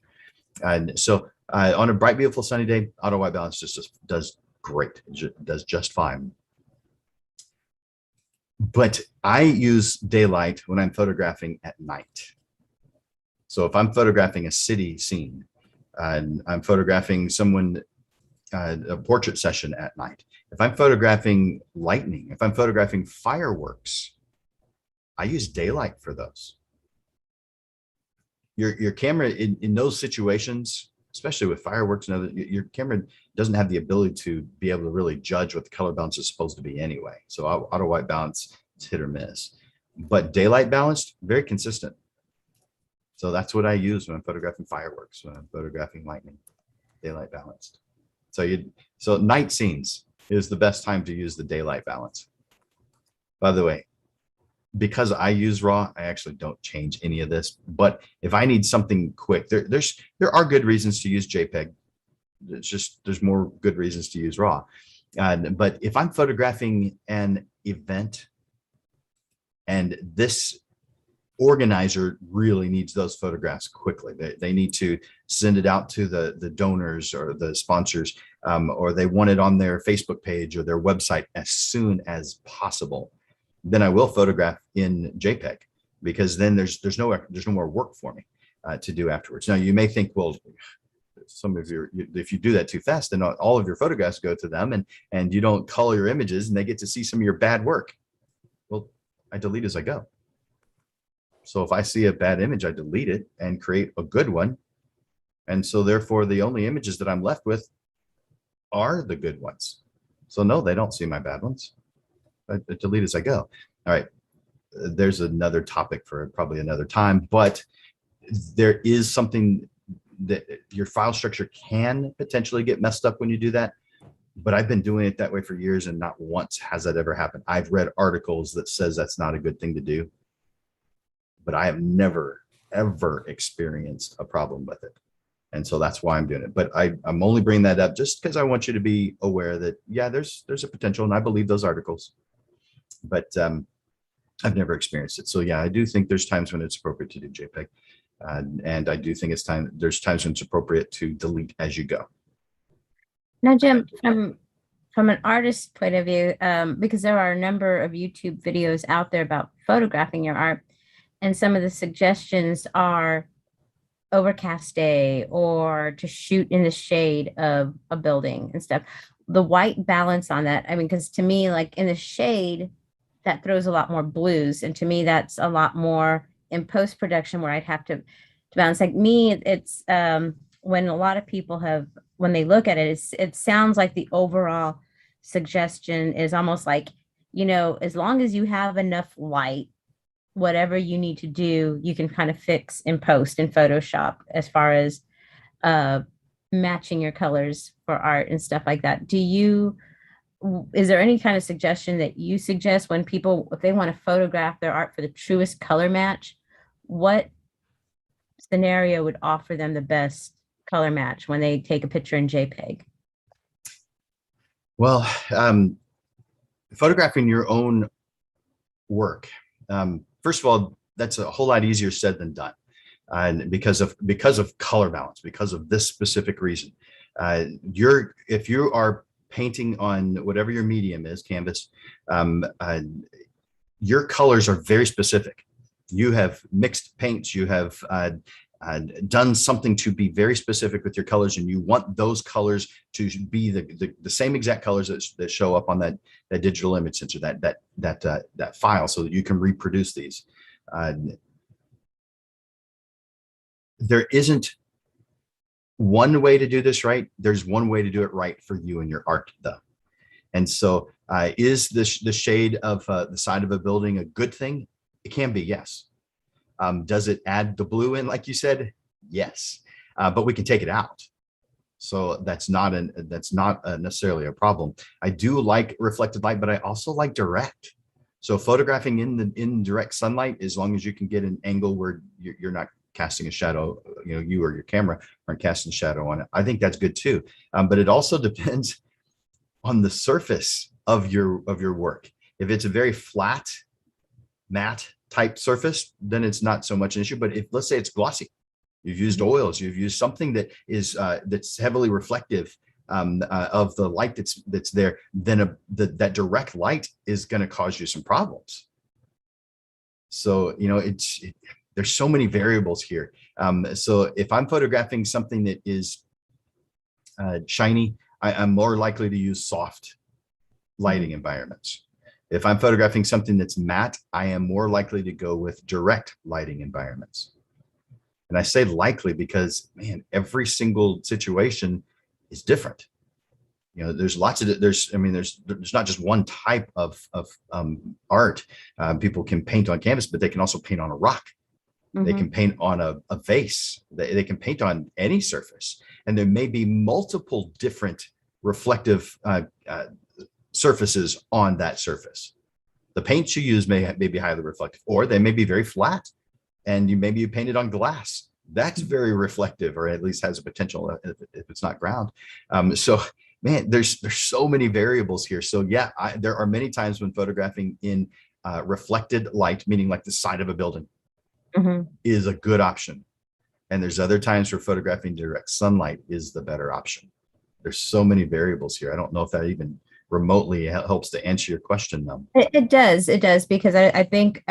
And so on a bright, beautiful sunny day, auto white balance just does great. It does just fine. But I use daylight when I'm photographing at night. So if I'm photographing a city scene and I'm photographing someone, a portrait session at night, if I'm photographing lightning, if I'm photographing fireworks, I use daylight for those. Your camera in those situations, especially with fireworks and other, your camera doesn't have the ability to be able to really judge what the color balance is supposed to be anyway. So auto white balance is hit or miss, but daylight balanced, very consistent. So that's what I use when I'm photographing fireworks, when I'm photographing lightning, daylight balanced. So night scenes is the best time to use the daylight balance. By the way, because I use RAW, I actually don't change any of this. But if I need something quick, there are good reasons to use JPEG. It's just there's more good reasons to use RAW. But if I'm photographing an event and this organizer really needs those photographs quickly, they need to send it out to the donors or the sponsors, or they want it on their Facebook page or their website as soon as possible, then I will photograph in JPEG, because then there's no more work for me to do afterwards. Now you may think, well, some of if you do that too fast, then all of your photographs go to them, and you don't cull your images, and they get to see some of your bad work. Well, I delete as I go. So if I see a bad image, I delete it and create a good one. And so therefore, the only images that I'm left with are the good ones. So no, they don't see my bad ones. I delete as I go. All right. There's another topic for probably another time, but there is something that your file structure can potentially get messed up when you do that. But I've been doing it that way for years, and not once has that ever happened. I've read articles that says that's not a good thing to do, but I have never, ever experienced a problem with it. And so that's why I'm doing it. But I'm only bringing that up just because I want you to be aware that, yeah, there's a potential, and I believe those articles, but I've never experienced it. So yeah, I do think there's times when it's appropriate to do JPEG. And I do think there's times when it's appropriate to delete as you go. Now, Jim, from an artist's point of view, because there are a number of YouTube videos out there about photographing your art, and some of the suggestions are overcast day or to shoot in the shade of a building and stuff. The white balance on that, I mean, because to me, like in the shade, that throws a lot more blues. And to me, that's a lot more in post-production where I'd have to balance. Like me, it's when a lot of people when they look at it, it sounds like the overall suggestion is almost like, as long as you have enough light, whatever you need to do, you can kind of fix in post in Photoshop as far as matching your colors for art and stuff like that. Is there any kind of suggestion that you suggest when people, if they want to photograph their art for the truest color match, what scenario would offer them the best color match when they take a picture in JPEG? Well, photographing your own work. First of all, that's a whole lot easier said than done, and because of color balance, because of this specific reason. If you are painting on whatever your medium is, canvas, your colors are very specific. you have mixed paints, you have done something to be very specific with your colors, and you want those colors to be the same exact colors that show up on that digital image sensor, that file, so that you can reproduce these. There isn't one way to do this right. There's one way to do it right for you and your art, though. And so is the shade of the side of a building a good thing? It can be, yes. Does it add the blue in, like you said? Yes. But we can take it out. So that's not necessarily a problem. I do like reflected light, but I also like direct. So photographing in direct sunlight, as long as you can get an angle where you're not casting a shadow, you or your camera aren't casting a shadow on it, I think that's good too. But it also depends on the surface of your work. If it's a very flat, matte type surface, then it's not so much an issue. But if, let's say, it's glossy, you've used oils, you've used something that is that's heavily reflective of the light that's there, then that direct light is going to cause you some problems. So there's so many variables here. So if I'm photographing something that is shiny, I'm more likely to use soft lighting environments. If I'm photographing something that's matte, I am more likely to go with direct lighting environments. And I say likely because, man, every single situation is different. There's lots of, there's not just one type of art. People can paint on canvas, but they can also paint on a rock. They can paint on a vase. They can paint on any surface. And there may be multiple different reflective surfaces on that surface. The paints you use may be highly reflective, or they may be very flat, and maybe you painted on glass. That's very reflective, or at least has a potential if it's not ground. So, man, there's so many variables here. So yeah, there are many times when photographing in reflected light, meaning like the side of a building, is a good option. And there's other times where photographing direct sunlight is the better option. There's so many variables here. I don't know if that even remotely helps to answer your question, though. It does, because I think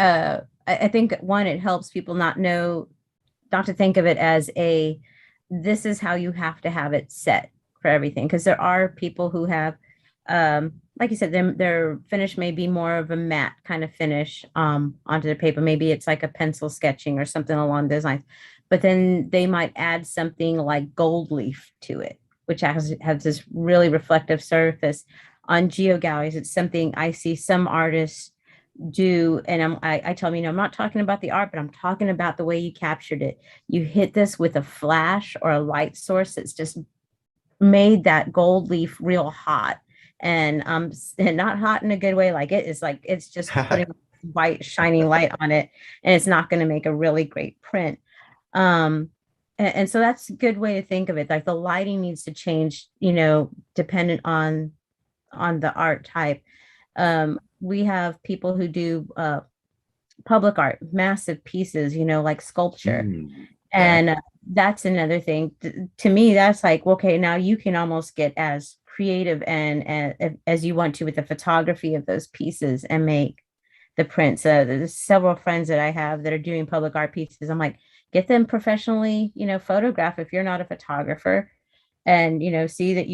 one, it helps people not to think of it as this is how you have to have it set for everything. Because there are people who have, like you said, their finish may be more of a matte kind of finish onto the paper. Maybe it's like a pencil sketching or something along those lines. But then they might add something like gold leaf to it, which has this really reflective surface. On geogalleries, it's something I see some artists do, and I tell them, I'm not talking about the art, but I'm talking about the way you captured it. You hit this with a flash or a light source that's just made that gold leaf real hot, and not hot in a good way. Like it's just putting white shining light on it, and it's not going to make a really great print. And so that's a good way to think of it. Like the lighting needs to change, dependent on the art type. We have people who do public art, massive pieces, like sculpture. And that's another thing. To me, that's like, okay, now you can almost get as creative and as you want to with the photography of those pieces and make the prints. There's several friends that I have that are doing public art pieces. I'm like, get them professionally, photograph if you're not a photographer, and, see that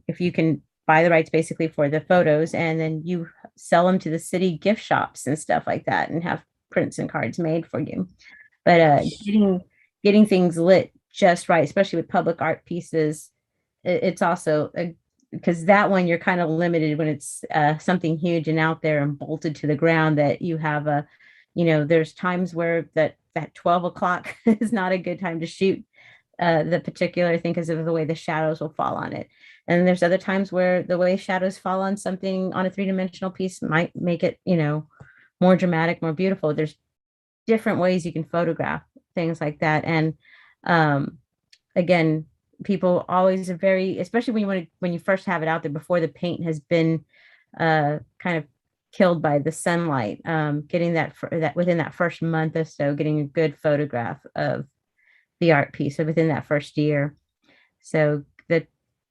if you can buy the rights basically for the photos, and then you sell them to the city gift shops and stuff like that, and have prints and cards made for you. But getting things lit just right, especially with public art pieces, it's also because that one you're kind of limited when it's something huge and out there and bolted to the ground, that you have there's times where that 12 o'clock is not a good time to shoot the particular thing because of the way the shadows will fall on it. And there's other times where the way shadows fall on something on a three-dimensional piece might make it, more dramatic, more beautiful. There's different ways you can photograph things like that. And again, people always are very, especially when you first have it out there before the paint has been kind of killed by the sunlight, getting that within that first month or so, getting a good photograph of the art piece, so within that first year. So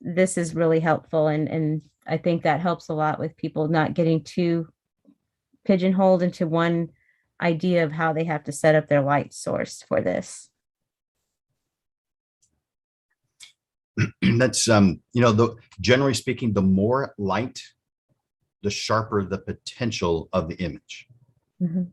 this is really helpful, and I think that helps a lot with people not getting too pigeonholed into one idea of how they have to set up their light source for this. That's generally speaking, the more light, the sharper the potential of the image. Mhm.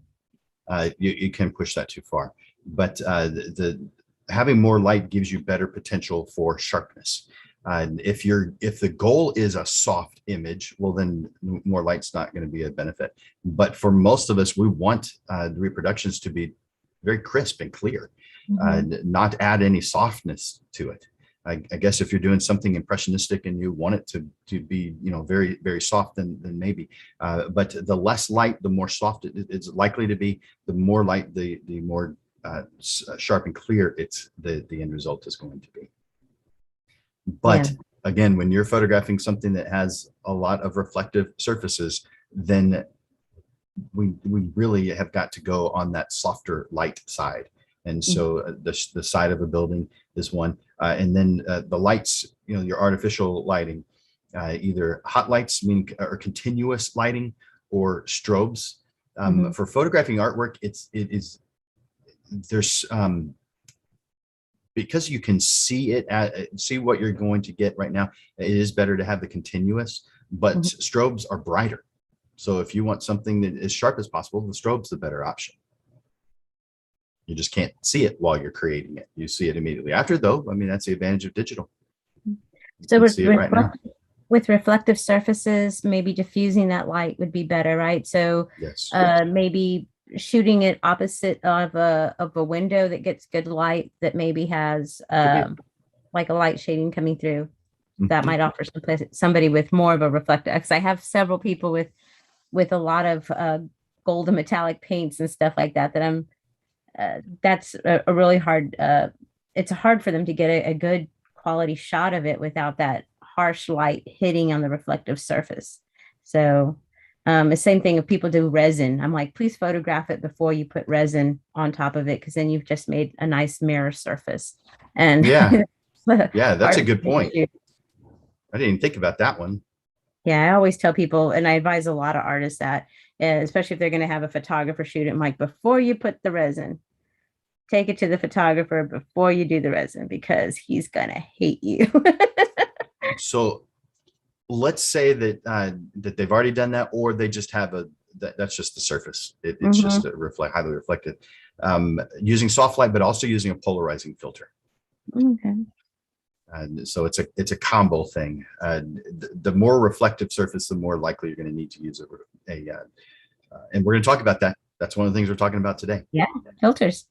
You can push that too far, but the having more light gives you better potential for sharpness. If the goal is a soft image, well, then more light's not going to be a benefit. But for most of us, we want the reproductions to be very crisp and clear, not add any softness to it. I guess if you're doing something impressionistic and you want it to be, very, very soft, then maybe. But the less light, the more soft it's likely to be. The more light, the more sharp and clear the end result is going to be. But again, when you're photographing something that has a lot of reflective surfaces, then we really have got to go on that softer light side. And so the side of a building is one. And then the lights, your artificial lighting, either hot lights, meaning or continuous lighting, or strobes. For photographing artwork, there's because you can see it, see what you're going to get right now. It is better to have the continuous, but strobes are brighter. So if you want something that is as sharp as possible, the strobe's the better option. You just can't see it while you're creating it. You see it immediately after, though. I mean, that's the advantage of digital. So with reflective surfaces, maybe diffusing that light would be better, right? So yes, maybe shooting it opposite of a window that gets good light, that maybe has like a light shading coming through. That might offer somebody with more of a reflective, because I have several people with a lot of gold and metallic paints and stuff like that I'm that's a really hard, it's hard for them to get a good quality shot of it without that harsh light hitting on the reflective surface. So the same thing if people do resin, I'm like, please photograph it before you put resin on top of it, because then you've just made a nice mirror surface. And yeah, that's a good point. I didn't even think about that one. Yeah, I always tell people, and I advise a lot of artists that, especially if they're going to have a photographer shoot it, I'm like, before you put the resin, take it to the photographer before you do the resin, because he's going to hate you. So let's say that that they've already done that, or they just have that's just the surface. It's just a highly reflective, using soft light, but also using a polarizing filter. Okay. And so it's a combo thing. The more reflective surface, the more likely you're going to need to use and we're going to talk about that. That's one of the things we're talking about today. Yeah, filters.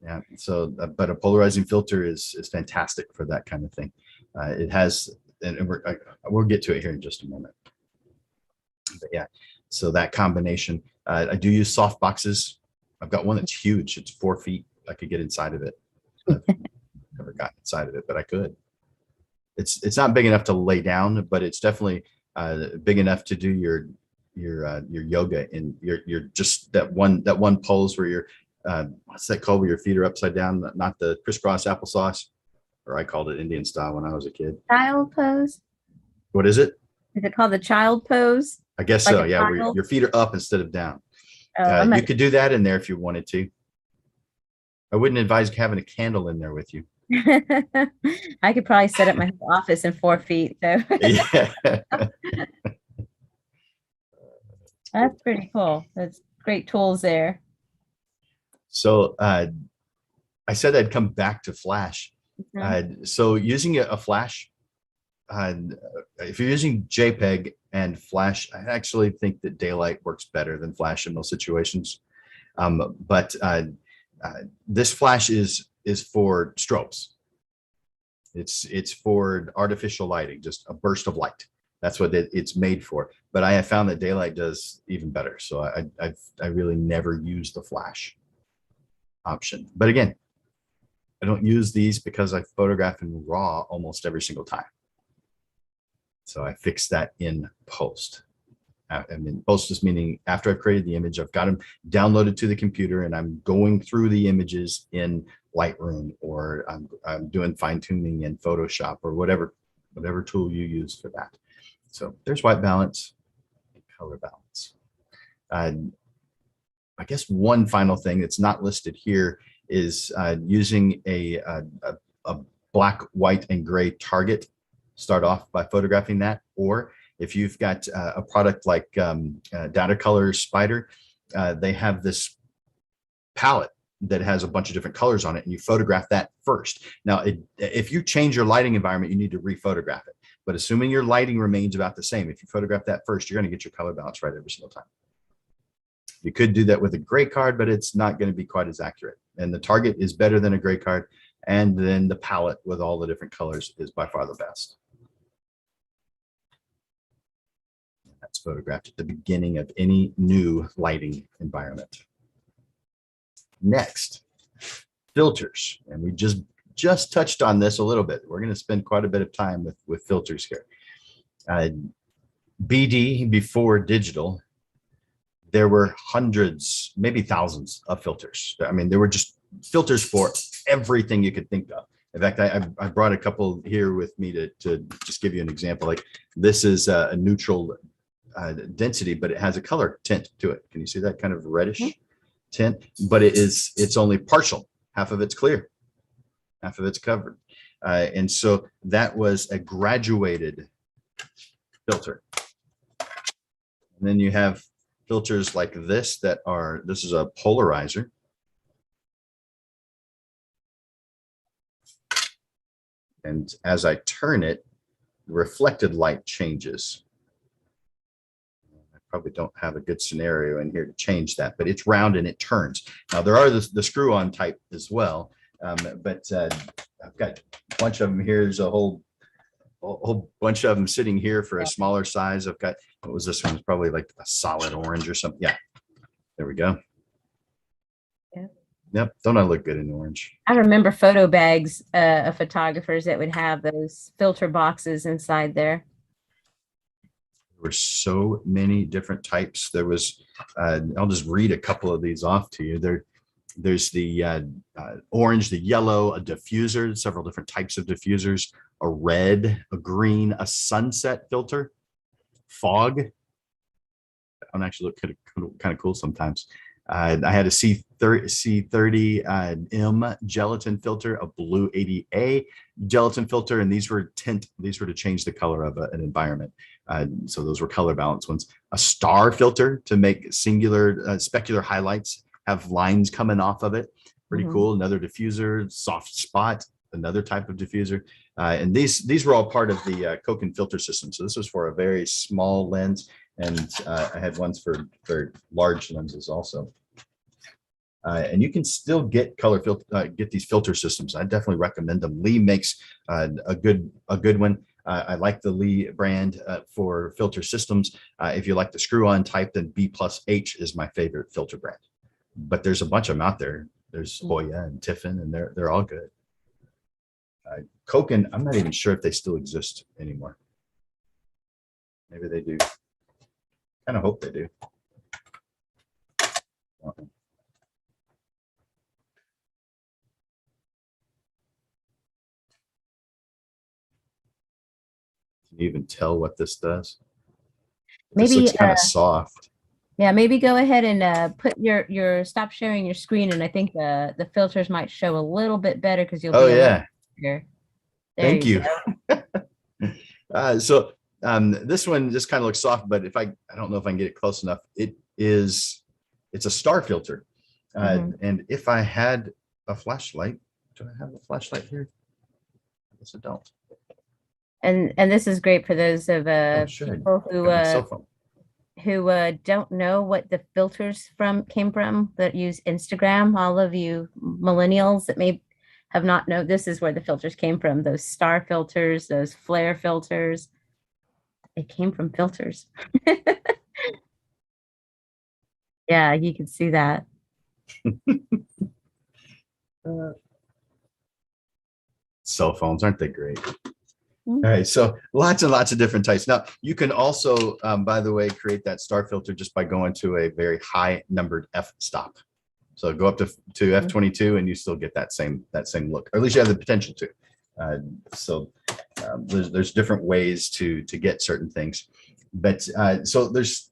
Yeah. So, but a polarizing filter is fantastic for that kind of thing. It has, and we'll get to it here in just a moment. But yeah, so that combination. I do use soft boxes. I've got one that's huge. It's 4 feet. I could get inside of it. I've never gotten inside of it, but I could. It's not big enough to lay down, but it's definitely big enough to do your yoga in your just that one pose where you're what's that called, where your feet are upside down, not the crisscross applesauce, or I called it Indian style when I was a kid. Child pose. What is it? Is it called the child pose? I guess like so. Yeah, where your feet are up instead of down. You could do that in there if you wanted to. I wouldn't advise having a candle in there with you. I could probably set up my office in 4 feet. So yeah. That's pretty cool. That's great tools there. So I said I'd come back to Flash. So using a Flash, if you're using JPEG and Flash, I actually think that daylight works better than Flash in those situations. But this Flash is for strobes. It's for artificial lighting, just a burst of light. That's what it's made for. But I have found that daylight does even better. So I really never use the Flash option. But again, I don't use these because I photograph in RAW almost every single time. So I fix that in post. I mean, post just meaning after I've created the image, I've got them downloaded to the computer and I'm going through the images in Lightroom, or I'm doing fine tuning in Photoshop, or whatever tool you use for that. So there's white balance and color balance. I guess one final thing that's not listed here is using a black, white, and gray target. Start off by photographing that, or if you've got a product like Data Color Spider, they have this palette that has a bunch of different colors on it, and you photograph that first. Now, if you change your lighting environment, you need to rephotograph it. But assuming your lighting remains about the same, if you photograph that first, you're going to get your color balance right every single time. You could do that with a gray card, but it's not going to be quite as accurate. And the target is better than a gray card. And then the palette with all the different colors is by far the best. That's photographed at the beginning of any new lighting environment. Next, filters. And we just touched on this a little bit. We're going to spend quite a bit of time with filters here. BD, before digital, there were hundreds, maybe thousands of filters. I mean, there were just filters for everything you could think of. In fact, I brought a couple here with me to just give you an example. Like this is a neutral density, but it has a color tint to it. Can you see that kind of reddish tint? But it's only partial. Half of it's clear, half of it's covered. And so that was a graduated filter. And then you have filters like this this is a polarizer. And as I turn it, the reflected light changes. I probably don't have a good scenario in here to change that, but it's round and it turns. Now there are the screw-on type as well, but I've got a bunch of them here. There's a whole bunch of them sitting here for a smaller size. I've got, what was this one? It's probably like a solid orange or something. Yeah, there we go. Yep. Don't I look good in orange? I remember photo bags of photographers that would have those filter boxes inside there. There were so many different types. There was, I'll just read a couple of these off to you. There's the orange, the yellow, a diffuser, several different types of diffusers, a red, a green, a sunset filter, fog. That one actually looked kind of cool sometimes. I had a C30M gelatin filter, a blue 80A gelatin filter, and these were tint. These were to change the color of an environment. So those were color balance ones. A star filter to make singular specular highlights have lines coming off of it. Pretty cool. Another diffuser, soft spot, another type of diffuser. And these were all part of the Koken filter system. So this was for a very small lens. And I had ones for very large lenses also. And you can still get get these filter systems. I definitely recommend them. Lee makes a good one. I like the Lee brand for filter systems. If you like the screw-on type, then B+H is my favorite filter brand. But there's a bunch of them out there. There's Hoya and Tiffin, and they're all good. Koken, I'm not even sure if they still exist anymore. Maybe they do. Kind of hope they do. Can you even tell what this does? Maybe it's kind of soft. Yeah, maybe go ahead and put your stop sharing your screen, and I think the filters might show a little bit better because you'll be here. Thank you. So this one just kind of looks soft, but if I don't know if I can get it close enough. It's a star filter. And if I had a flashlight, do I have a flashlight here? I guess I don't. And this is great for those of people who don't know what the filters came from that use Instagram. All of you millennials that may have not known, this is where the filters came from. Those star filters, those flare filters. It came from filters. Yeah, you can see that. Cell phones, aren't they great? All right, so lots and lots of different types. Now, you can also, by the way, create that star filter just by going to a very high numbered f-stop. So go up to f22 and you still get that same look, or at least you have the potential to. There's different ways to get certain things, but so there's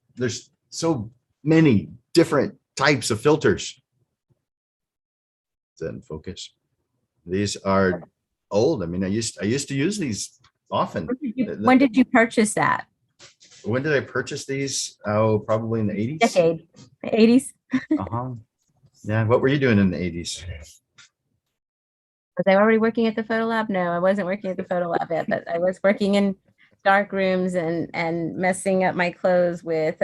so many different types of filters. Is that in focus? These are old. I mean, I used to use these often. When did you purchase that? When did I purchase these? Oh, probably in the 80s. Decade, 80s. Uh-huh. Yeah. What were you doing in the 80s? Was I already working at the photo lab? No, I wasn't working at the photo lab yet, but I was working in dark rooms and messing up my clothes with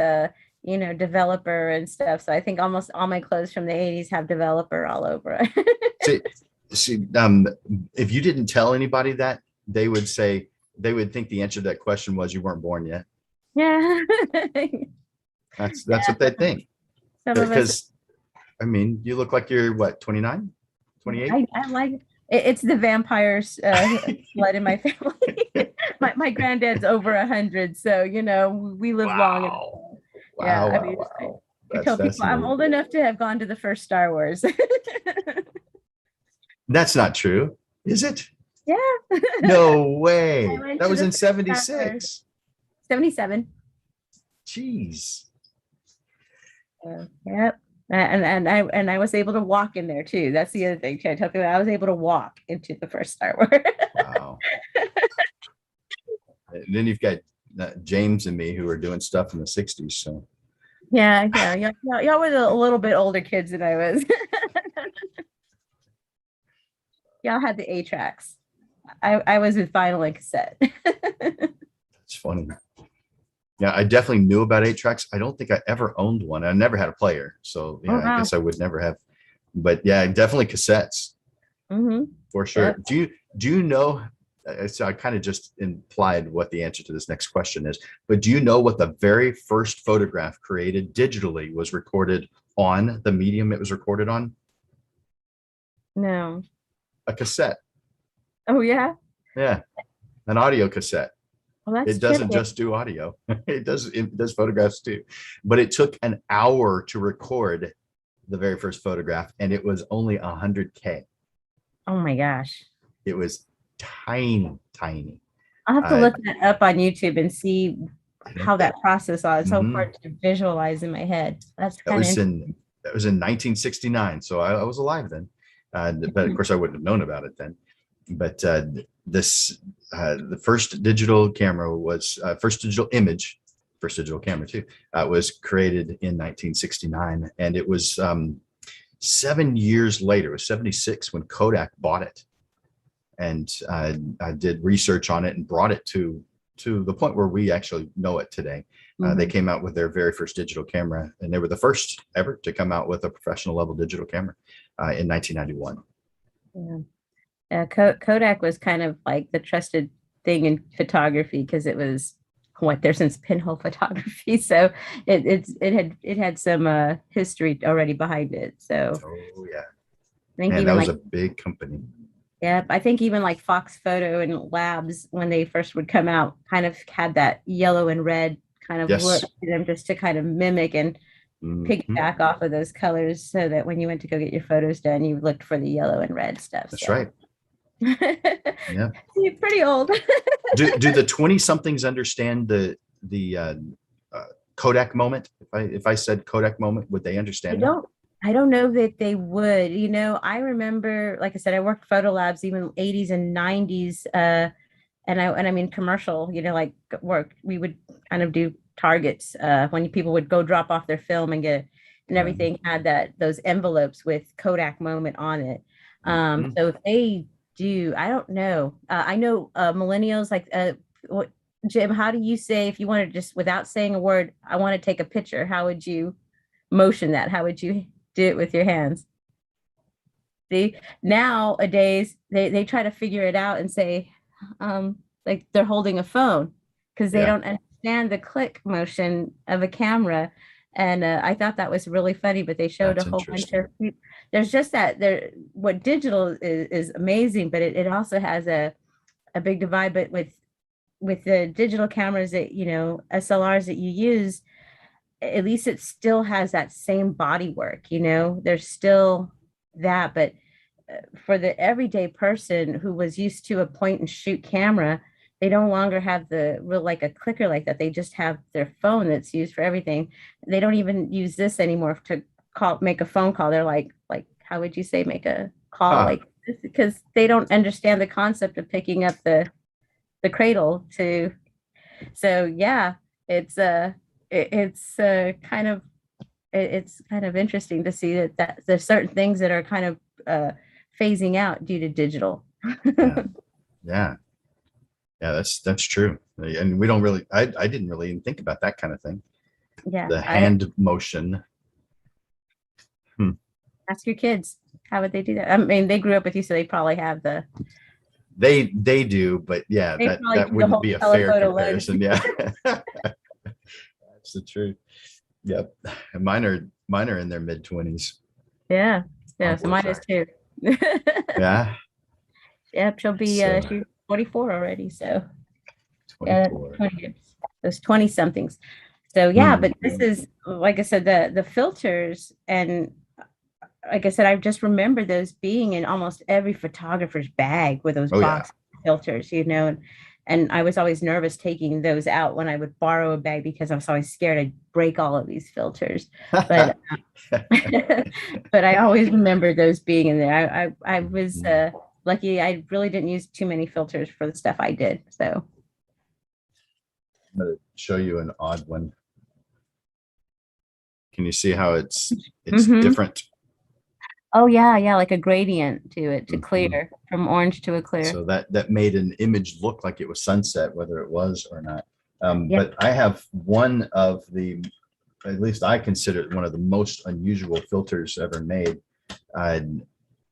you know, developer and stuff. So I think almost all my clothes from the 80s have developer all over it. See, if you didn't tell anybody that, they would think the answer to that question was you weren't born yet. Yeah. That's what they think. Because I mean, you look like you're what, 29, 28? I like it's the vampires blood in my family. my granddad's over 100, so you know we live long. Wow. Yeah, Wow, I mean, wow. I tell people I'm old enough to have gone to the first Star Wars. That's not true, is it? Yeah. No way. That was in 76. 77. Jeez. Yep. And I was able to walk in there too. That's the other thing. I tell people I was able to walk into the first Star Wars. Wow. And then you've got James and me who were doing stuff in the 60s. So yeah. Y'all were a little bit older kids than I was. Y'all had the 8-tracks. I was with vinyl and cassette. it's funny. Yeah, I definitely knew about 8-tracks. I don't think I ever owned one. I never had a player. So yeah, I guess I would never have. But yeah, definitely cassettes. For sure. Yep. Do you know, so I kind of just implied what the answer to this next question is, but do you know what the very first photograph created digitally was recorded on, the medium it was recorded on? No. A cassette. Oh yeah? Yeah. An audio cassette. Well, it doesn't just do audio. It does photographs too. But it took an hour to record the very first photograph, and it was only 100K. Oh my gosh. It was tiny. I'll have to look that up on YouTube and see how that process was. It's so hard to visualize in my head. That was in 1969. So I was alive then. But of course I wouldn't have known about it then. But the first digital camera was first digital camera too, was created in 1969, and it was 7 years later, it was 76 when Kodak bought it, and I did research on it and brought it to the point where we actually know it today. They came out with their very first digital camera, and they were the first ever to come out with a professional level digital camera in 1991. Yeah. Kodak was kind of like the trusted thing in photography because it was there since pinhole photography, so it had some history already behind it. So that was a big company. Yeah, I think even like Fox Photo and Labs, when they first would come out, kind of had that yellow and red kind of look to them, just to kind of mimic and piggyback off of those colors, so that when you went to go get your photos done, you looked for the yellow and red stuff. That's right. Yeah, you're pretty old. do the 20-somethings understand the Kodak moment? If I said Kodak moment, would they understand it? I don't know that they would. You know, I remember, like I said, I worked photo labs even 80s and 90s, and I mean commercial. You know, like work. We would kind of do targets when people would go drop off their film and get it, and everything had those envelopes with Kodak moment on it. So if they do, I don't know. I know millennials like Jim, how do you say, if you want to just without saying a word, I want to take a picture, how would you motion that? How would you do it with your hands? See, nowadays they try to figure it out and say like they're holding a phone, because they don't understand the click motion of a camera. And I thought that was really funny, but they showed a whole bunch of people. There's just what digital is amazing, but it also has a big divide. But with the digital cameras that, you know, SLRs that you use, at least it still has that same body work, you know, there's still that. But for the everyday person who was used to a point and shoot camera, they no longer have the real, like a clicker like that. They just have their phone that's used for everything. They don't even use this anymore to make a phone call, they're like, how would you say make a call Huh. like this? Because they don't understand the concept of picking up the cradle to. So yeah, it's it's kind of it's kind of interesting to see that there's certain things that are kind of phasing out due to digital. Yeah. Yeah. Yeah. That's true. And we don't really, I didn't really even think about that kind of thing. Yeah, The I hand motion. Hmm. ask your kids how would they do that. I mean, they grew up with you, so they probably have They do, but yeah, they probably that do the wouldn't whole be a fair telephoto lens. comparison. Yeah. That's the truth. Yep. And mine are in their mid-20s. Yeah, My yeah. So boys mine is are. too. Yeah. Yep, she'll be So she's 44 already. So yeah, 24. 20, those 20 somethings. So yeah, Hmm. but this is like I said, the filters, and like I said, I just remember those being in almost every photographer's bag with those Oh yeah. box filters, and I was always nervous taking those out when I would borrow a bag because I was always scared I'd break all of these filters. But but I always remember those being in there. I was Hmm. lucky. I really didn't use too many filters for the stuff I did. So I'm gonna show you an odd one. Can you see how it's hmm. different? Oh yeah, yeah, like a gradient to it to Mhm. clear from orange to a clear. So that made an image look like it was sunset, whether it was or not. Yeah. But I have one of the, at least I consider it one of the most unusual filters ever made. Uh,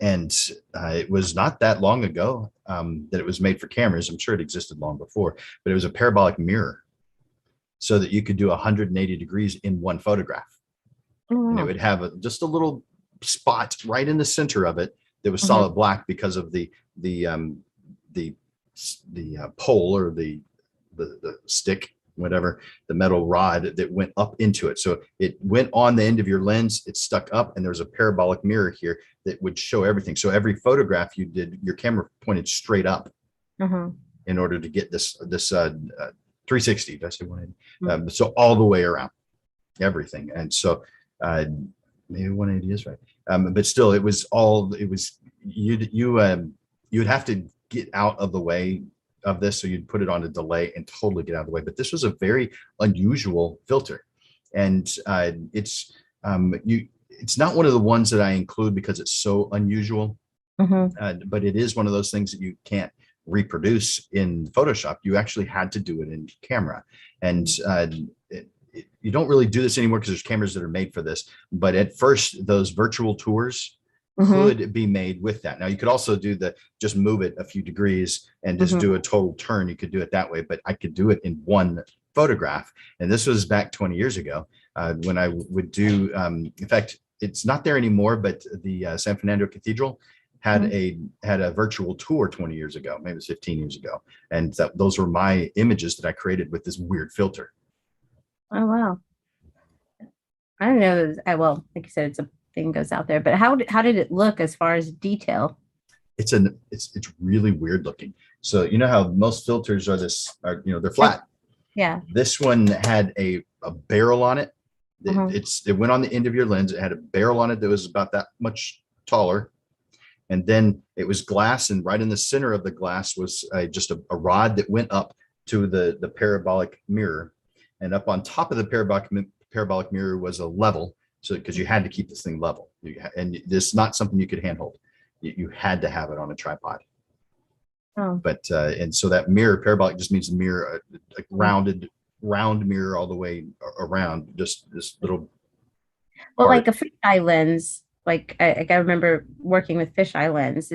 and it was not that long ago that it was made for cameras. I'm sure it existed long before, but it was a parabolic mirror so that you could do 180 degrees in one photograph. Oh, And it wow. would have just a little spot right in the center of it that was Mhm, solid black because of the the pole or the stick, whatever, the metal rod that went up into it. So it went on the end of your lens, it stuck up, and there's a parabolic mirror here that would show everything. So every photograph you did, your camera pointed straight up mhm, in order to get this 360. Did I say 180? mhm. So all the way around everything. And so uh, maybe 180 is right. But still, it was you'd have to get out of the way of this. So you'd put it on a delay and totally get out of the way. But this was a very unusual filter. And it's not one of the ones that I include because it's so unusual. Mhm. But it is one of those things that you can't reproduce in Photoshop. You actually had to do it in camera. And you don't really do this anymore because there's cameras that are made for this. But at first, those virtual tours Mhm, could be made with that. Now you could also do just move it a few degrees and just mhm. do a total turn. You could do it that way, but I could do it in one photograph. And this was back 20 years ago when I would do, in fact, it's not there anymore, but the San Fernando Cathedral had Mhm. a virtual tour 20 years ago, maybe it was 15 years ago. And those were my images that I created with this weird filter. Oh wow. I don't know. Well, like you said, it's a thing goes out there, but how did it look as far as detail? It's really weird looking. So you know how most filters they're Yep. flat. Yeah. This one had a barrel on it. Mhm, It went on the end of your lens. It had a barrel on it that was about that much taller, and then it was glass, and right in the center of the glass was just a rod that went up to the parabolic mirror, and up on top of the parabolic mirror was a level. So because you had to keep this thing level, and this is not something you could handhold. You had to have it on a tripod. oh, But and so that mirror parabolic just means mirror, a mhm. round mirror all the way around, just this little Well, like a part. fisheye lens, like I remember working with fisheye lens,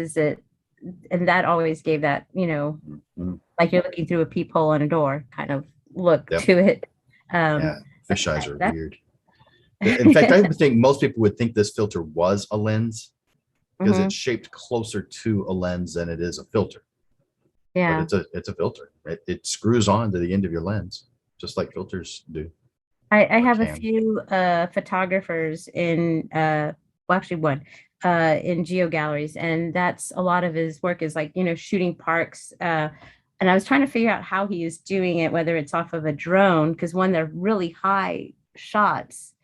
and that always gave that, Mhm. like you're looking through a peephole on a door kind of look Yep. to it. Yeah. But Fish eyes are that, weird. In fact, I think most people would think this filter was a lens because it's mhm, shaped closer to a lens than it is a filter. But yeah. it's a filter. It screws on to the end of your lens, just like filters do I or have a can. few photographers in well actually one in geo galleries, and that's a lot of his work is like, shooting parks. And I was trying to figure out how he is doing it, whether it's off of a drone, because when they're really high shots,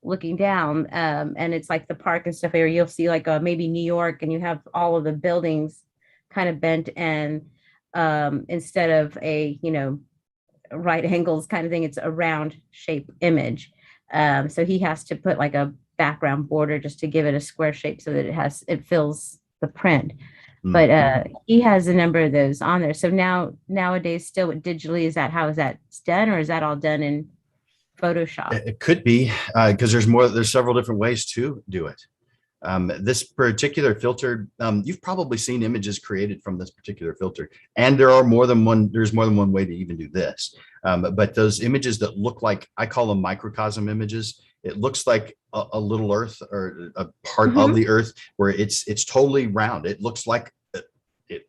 looking down, and it's like the park and stuff, where you'll see like maybe New York, and you have all of the buildings kind of bent, and instead of a, right angles kind of thing, it's a round shape image. So he has to put like a background border just to give it a square shape so that it fills the print. But he has a number of those on there. So nowadays, still digitally, is that how is that done, or is that all done in Photoshop? It could be, because there's several different ways to do it. This particular filter, you've probably seen images created from this particular filter, and there's more than one way to even do this. But those images that look like, I call them microcosm images. It looks like a little Earth, or a part of the Earth, where it's totally round. It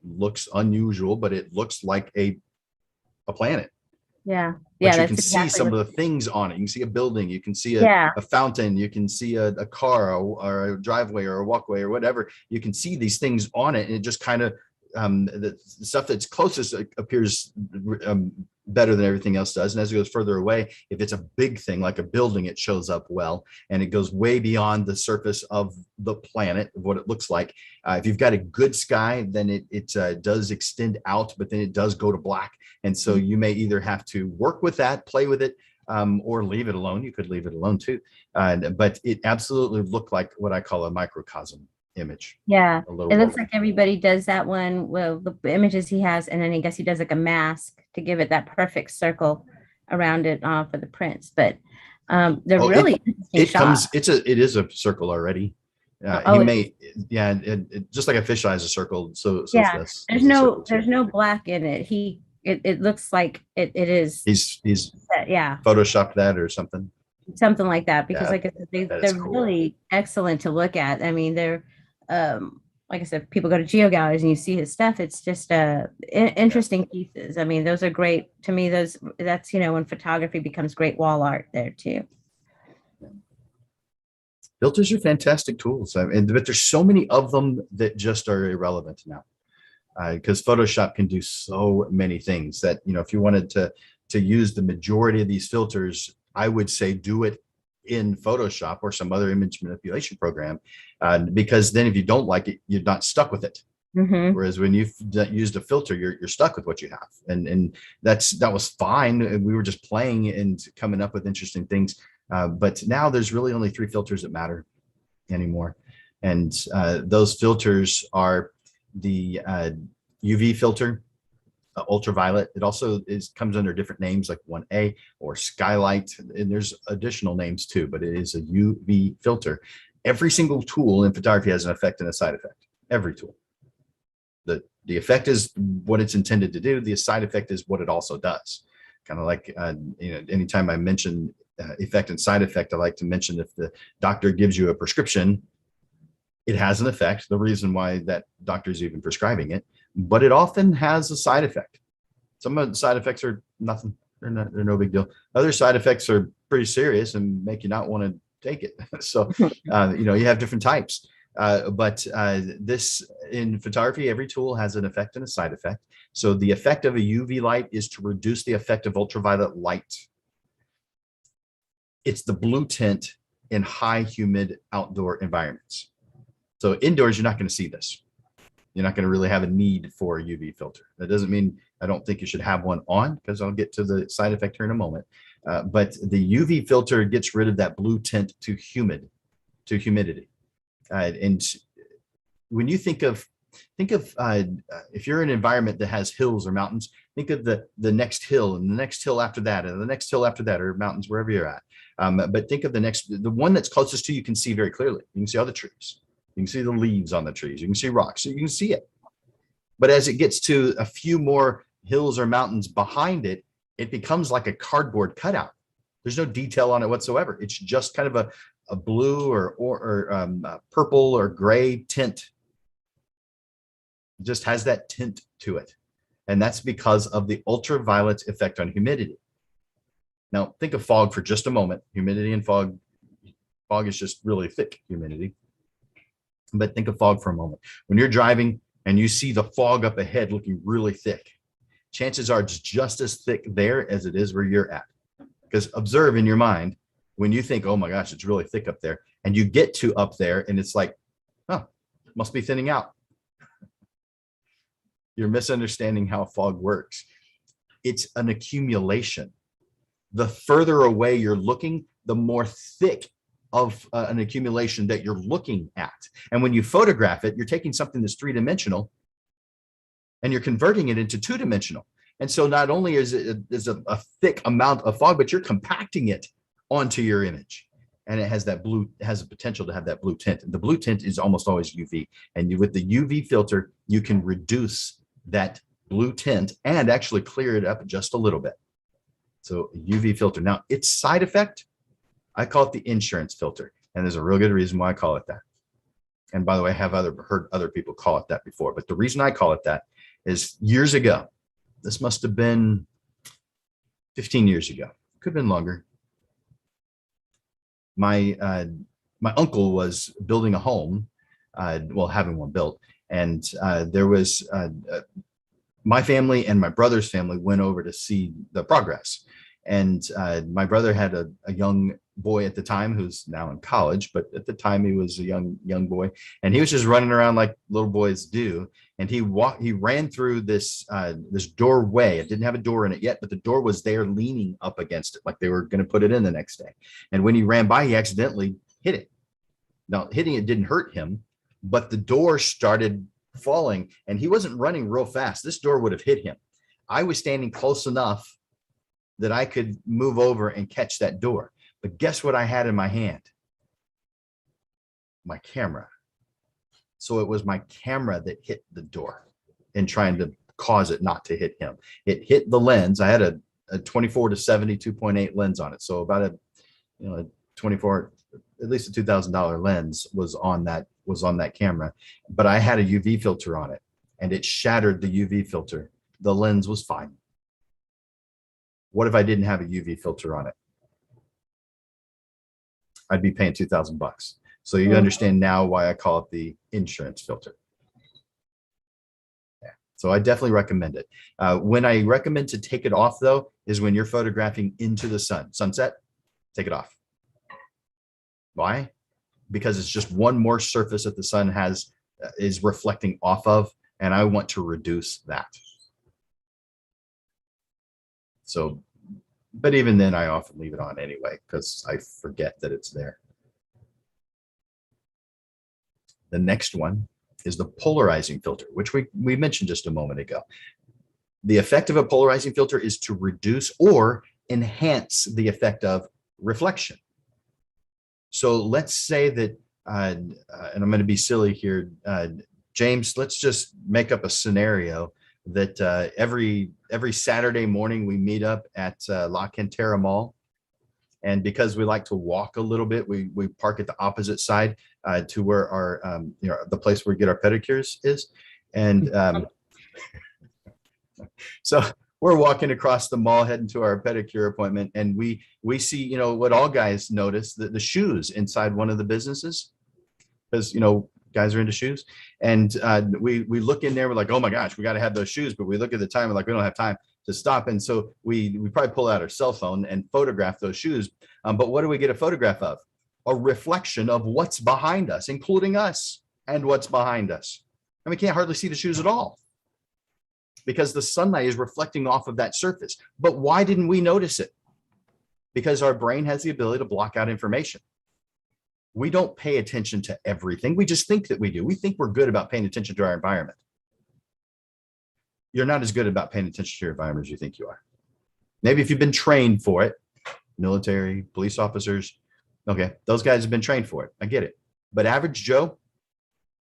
looks unusual, but it looks like a planet. Yeah. But Yeah. you can see some of the things on it. You can see a building, you can see Yeah. a fountain, you can see a car, or a driveway, or a walkway, or whatever. You can see these things on it, and it just kind of, the stuff that's closest appears better than everything else does. And as it goes further away, if it's a big thing like a building, it shows up well, and it goes way beyond the surface of the planet, of what it looks like. If you've got a good sky, then it does extend out, but then it does go to black. And so you may either have to work with that, play with it, or leave it alone. You could leave it alone too. But it absolutely looked like what I call a microcosm image. Yeah. It looks like everybody does that one. Well, the images he has, and then I guess he does like a mask to give it that perfect circle around it for the prints. But they're really interesting shots. It is a circle already. Just like a fisheye is a circle. So yeah, there's no black in it. It looks like it is. He's yeah, photoshopped that or something like that, because like I said, they're cool. Really excellent to look at. I mean, they're like I said, people go to geo galleries and you see his stuff. It's just interesting pieces. I mean, those are great to me. That's when photography becomes great wall art there too. Filters are fantastic tools, but there's so many of them that just are irrelevant now, because Photoshop can do so many things that, if you wanted to use the majority of these filters, I would say do it in Photoshop or some other image manipulation program, because then if you don't like it, you're not stuck with it. Whereas when you've used a filter, you're stuck with what you have, and that was fine. We were just playing and coming up with interesting things. But now there's really only 3 filters that matter anymore, and those filters are the UV filter, ultraviolet. It also comes under different names like 1A or skylight, and there's additional names too, but it is a UV filter. Every single tool in photography has an effect and a side effect. Every tool. The effect is what it's intended to do. The side effect is what it also does. Kind of like anytime I mention effect and side effect, I like to mention if the doctor gives you a prescription, it has an effect, the reason why that doctor is even prescribing it, but it often has a side effect. Some of the side effects are nothing. They're no big deal. Other side effects are pretty serious and make you not want to take it. So, you have different types. But this, in photography, every tool has an effect and a side effect. So the effect of a UV light is to reduce the effect of ultraviolet light. It's the blue tint in high humid outdoor environments. So indoors, you're not going to see this. You're not going to really have a need for a UV filter. That doesn't mean I don't think you should have one on, because I'll get to the side effect here in a moment. But the UV filter gets rid of that blue tint to humidity. And when you think of if you're in an environment that has hills or mountains, think of the next hill and the next hill after that and the next hill after that, or mountains, wherever you're at. But think of the one that's closest to you can see very clearly. You can see all the trees. You can see the leaves on the trees. You can see rocks. So you can see it. But as it gets to a few more hills or mountains behind it, it becomes like a cardboard cutout. There's no detail on it whatsoever. It's just kind of a blue or purple or gray tint. It just has that tint to it. And that's because of the ultraviolet effect on humidity. Now, think of fog for just a moment. Humidity and fog is just really thick humidity. But think of fog for a moment. When you're driving and you see the fog up ahead looking really thick, chances are it's just as thick there as it is where you're at. Because observe in your mind, when you think, oh my gosh, it's really thick up there, and you get to up there and it's like, oh, must be thinning out. You're misunderstanding how fog works. It's an accumulation. The further away you're looking, the more thick of an accumulation that you're looking at. And when you photograph it, you're taking something that's three-dimensional and you're converting it into two-dimensional. And so not only is it a thick amount of fog, but you're compacting it onto your image. And it has that blue, has the potential to have that blue tint. And the blue tint is almost always UV. And with the UV filter, you can reduce that blue tint and actually clear it up just a little bit. So UV filter. Now, its side effect, I call it the insurance filter. And there's a real good reason why I call it that. And by the way, I have heard other people call it that before. But the reason I call it that is years ago, this must have been 15 years ago, could have been longer. My uncle was building a home, well, having one built. And there was my family and my brother's family went over to see the progress. And my brother had a young boy at the time who's now in college, but at the time he was a young boy, and he was just running around like little boys do. And he ran through this doorway. It didn't have a door in it yet, but the door was there leaning up against it, like they were going to put it in the next day. And when he ran by, he accidentally hit it. Now, hitting it didn't hurt him, but the door started falling, and he wasn't running real fast. This door would have hit him. I was standing close enough that I could move over and catch that door. But guess what I had in my hand? My camera. So it was my camera that hit the door in trying to cause it not to hit him. It hit the lens. I had a 24 to 70 2.8 lens on it. So about a 24, at least a $2,000 lens was on that camera. But I had a UV filter on it, and it shattered the UV filter. The lens was fine. What if I didn't have a UV filter on it? I'd be paying $2,000. So you understand now why I call it the insurance filter. Yeah. So I definitely recommend it. When I recommend to take it off, though, is when you're photographing into the sun. Sunset, take it off. Why? Because it's just one more surface that the sun is reflecting off of, and I want to reduce that. So, but even then, I often leave it on anyway because I forget that it's there. The next one is the polarizing filter, which we mentioned just a moment ago. The effect of a polarizing filter is to reduce or enhance the effect of reflection. So let's say that, and I'm going to be silly here, James, let's just make up a scenario that every Saturday morning we meet up at La Cantera Mall. And because we like to walk a little bit, we park at the opposite side to where our, the place where we get our pedicures is. And so we're walking across the mall, heading to our pedicure appointment. And we see, what all guys notice, the shoes inside one of the businesses, because, guys are into shoes. And we look in there, we're like, oh my gosh, we got to have those shoes. But we look at the time, we're like, we don't have time to stop. And so we probably pull out our cell phone and photograph those shoes. But what do we get a photograph of? A reflection of what's behind us, including us and what's behind us. And we can't hardly see the shoes at all because the sunlight is reflecting off of that surface. But why didn't we notice it? Because our brain has the ability to block out information. We don't pay attention to everything. We just think that we do. We think we're good about paying attention to our environment. You're not as good about paying attention to your environment as you think you are. Maybe if you've been trained for it, military, police officers, okay, those guys have been trained for it. I get it. But average Joe,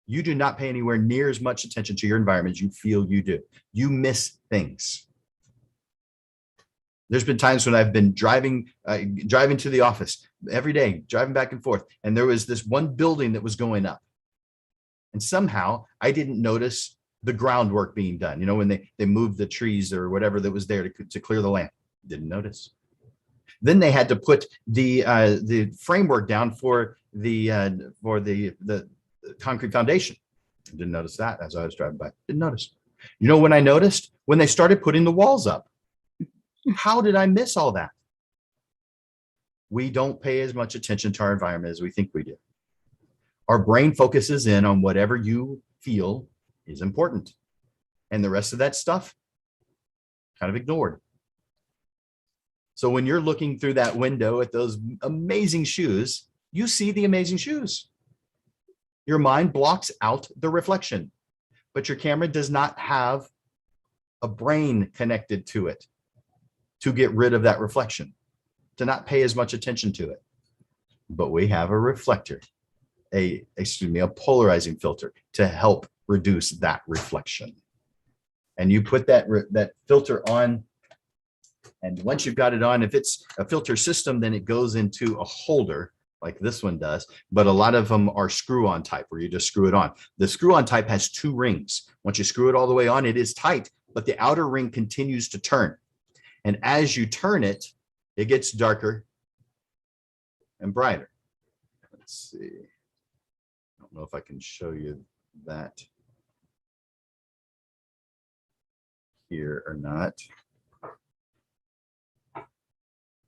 you do not pay anywhere near as much attention to your environment as you feel you do. You miss things. There's been times when I've been driving to the office every day, driving back and forth, and there was this one building that was going up. And somehow I didn't notice the groundwork being done. When they moved the trees or whatever that was there to clear the land. Didn't notice. Then they had to put the framework down for the concrete foundation. Didn't notice that as I was driving by. Didn't notice. When I noticed? When they started putting the walls up. How did I miss all that? we don't pay as much attention to our environment as we think we do. Our brain focuses in on whatever you feel is important. And the rest of that stuff, kind of ignored. So when you're looking through that window at those amazing shoes, you see the amazing shoes. Your mind blocks out the reflection, but your camera does not have a brain connected to it to get rid of that reflection, to not pay as much attention to it. But we have a reflector, a polarizing filter to help reduce that reflection. And you put that filter on, and once you've got it on, if it's a filter system, then it goes into a holder like this one does, but a lot of them are screw-on type where you just screw it on. The screw-on type has 2 rings. Once you screw it all the way on, it is tight, but the outer ring continues to turn. And as you turn it, it gets darker and brighter. Let's see. I don't know if I can show you that here or not,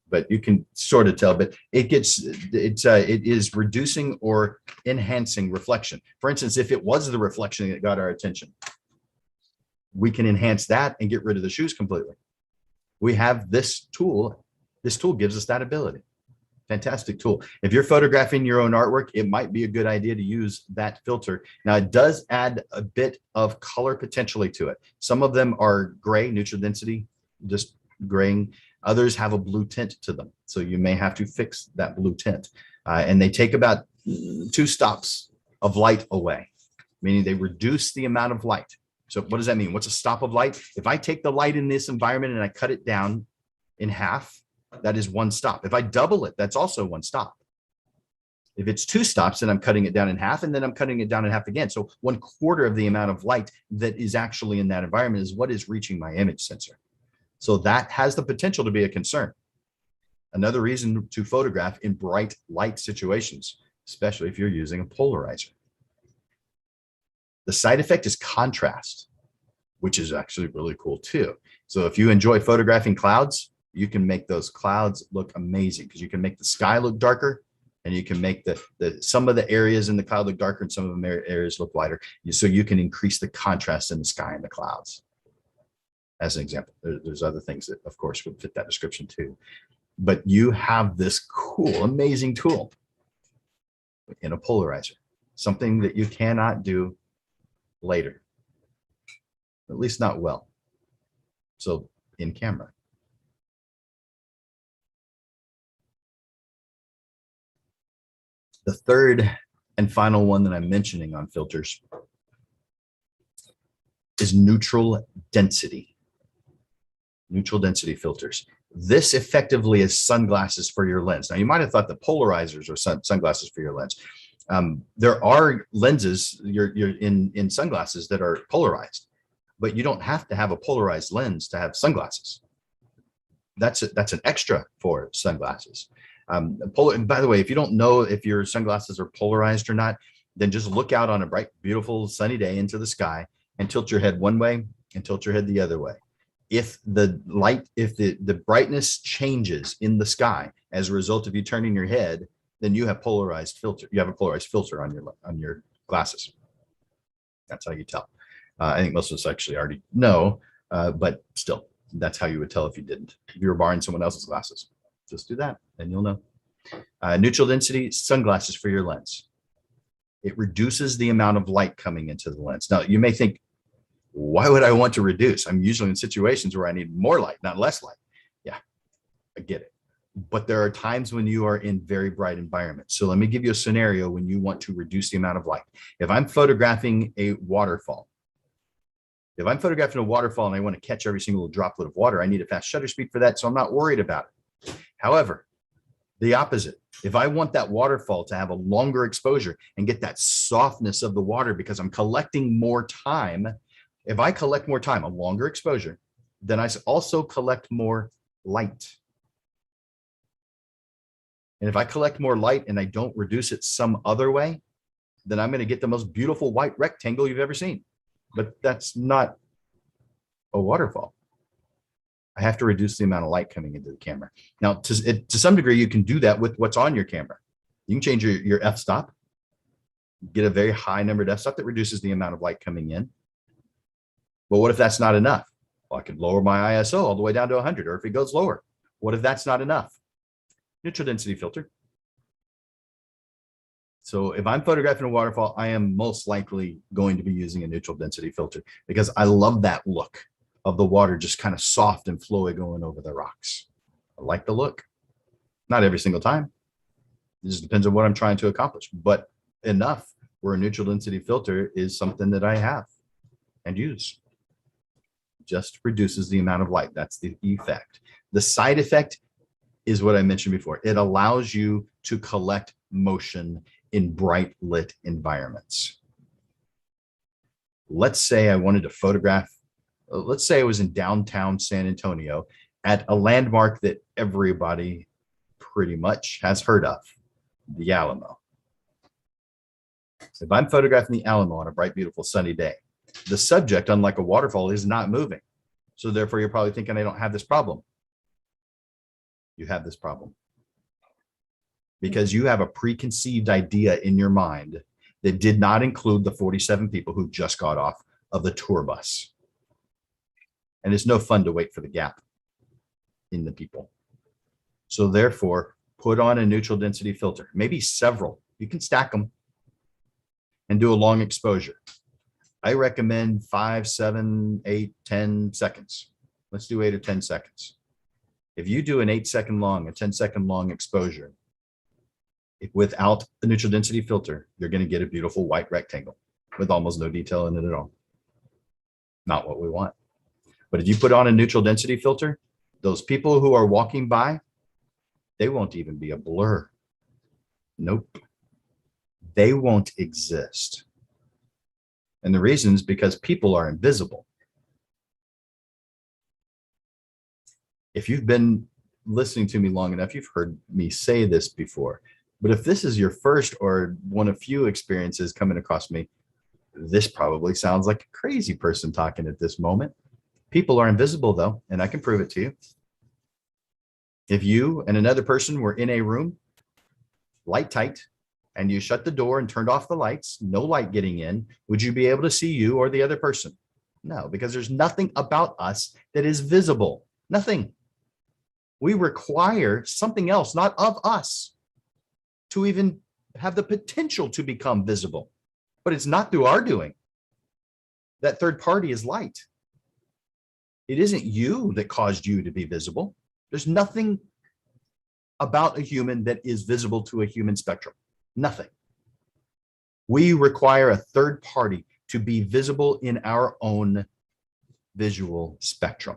but you can sort of tell, but it is reducing or enhancing reflection. For instance, if it was the reflection that got our attention, we can enhance that and get rid of the shoes completely. We have this tool. This tool gives us that ability. Fantastic tool. If you're photographing your own artwork, it might be a good idea to use that filter. Now, it does add a bit of color potentially to it. Some of them are gray, neutral density, just graying. Others have a blue tint to them. So you may have to fix that blue tint. And they take about 2 stops of light away, meaning they reduce the amount of light. So what does that mean? What's a stop of light? If I take the light in this environment and I cut it down in half, that is 1 stop. If I double it, that's also 1 stop. If it's 2 stops, then I'm cutting it down in half, and then I'm cutting it down in half again. So 1/4 of the amount of light that is actually in that environment is what is reaching my image sensor. So that has the potential to be a concern. Another reason to photograph in bright light situations, especially if you're using a polarizer. The side effect is contrast, which is actually really cool too. So if you enjoy photographing clouds, you can make those clouds look amazing because you can make the sky look darker, and you can make some of the areas in the cloud look darker and some of the areas look lighter. So you can increase the contrast in the sky and the clouds. As an example, there's other things that of course would fit that description too. But you have this cool, amazing tool in a polarizer, something that you cannot do later, at least not well. So in camera. The third and final one that I'm mentioning on filters is neutral density. Neutral density filters. This effectively is sunglasses for your lens. Now, you might have thought the polarizers are sunglasses for your lens. There are lenses you're in sunglasses that are polarized, but you don't have to have a polarized lens to have sunglasses. That's an extra for sunglasses. By the way, if you don't know if your sunglasses are polarized or not, then just look out on a bright, beautiful, sunny day into the sky and tilt your head one way and tilt your head the other way. If the brightness changes in the sky as a result of you turning your head, then you have polarized filter. You have a polarized filter on your glasses. That's how you tell. I think most of us actually already know, but still, that's how you would tell if you didn't. If you were borrowing someone else's glasses, just do that, and you'll know. Neutral density sunglasses for your lens. It reduces the amount of light coming into the lens. Now, you may think, why would I want to reduce? I'm usually in situations where I need more light, not less light. Yeah, I get it. But there are times when you are in very bright environments. So let me give you a scenario when you want to reduce the amount of light. If I'm photographing a waterfall, and I want to catch every single droplet of water, I need a fast shutter speed for that, so I'm not worried about it. However, the opposite. If I want that waterfall to have a longer exposure and get that softness of the water because I'm collecting more time, if I collect more time, a longer exposure, then I also collect more light. And if I collect more light and I don't reduce it some other way, then I'm going to get the most beautiful white rectangle you've ever seen. But that's not a waterfall. I have to reduce the amount of light coming into the camera. Now, to some degree, you can do that with what's on your camera. You can change your f-stop, get a very high numbered f-stop that reduces the amount of light coming in. But what if that's not enough? Well, I could lower my ISO all the way down to 100, or if it goes lower, what if that's not enough? Neutral density filter. So if I'm photographing a waterfall, I am most likely going to be using a neutral density filter because I love that look of the water just kind of soft and flowy going over the rocks. I like the look. Not every single time. It just depends on what I'm trying to accomplish, but enough where a neutral density filter is something that I have and use. Just reduces the amount of light. That's the effect. The side effect is what I mentioned before. It allows you to collect motion in bright lit environments. Let's say I wanted to photograph, let's say I was in downtown San Antonio at a landmark that everybody pretty much has heard of, the Alamo. If I'm photographing the Alamo on a bright, beautiful, sunny day, the subject, unlike a waterfall, is not moving. So therefore, you're probably thinking, I don't have this problem. You have this problem because you have a preconceived idea in your mind that did not include the 47 people who just got off of the tour bus. And it's no fun to wait for the gap in the people. So therefore, put on a neutral density filter, maybe several. You can stack them and do a long exposure. I recommend 5, 7, 8, 10 seconds. Let's do 8 or 10 seconds. If you do an 8-second long, a 10-second long exposure, without the neutral density filter, you're going to get a beautiful white rectangle with almost no detail in it at all. Not what we want. But if you put on a neutral density filter, those people who are walking by, they won't even be a blur. Nope. They won't exist. And the reason is because people are invisible. If you've been listening to me long enough, you've heard me say this before. But if this is your first or one of few experiences coming across me, this probably sounds like a crazy person talking at this moment. People are invisible though, and I can prove it to you. If you and another person were in a room, light tight, and you shut the door and turned off the lights, no light getting in, would you be able to see you or the other person? No, because there's nothing about us that is visible. Nothing. We require something else, not of us, to even have the potential to become visible. But it's not through our doing. That third party is light. It isn't you that caused you to be visible. There's nothing about a human that is visible to a human spectrum. Nothing. We require a third party to be visible in our own visual spectrum.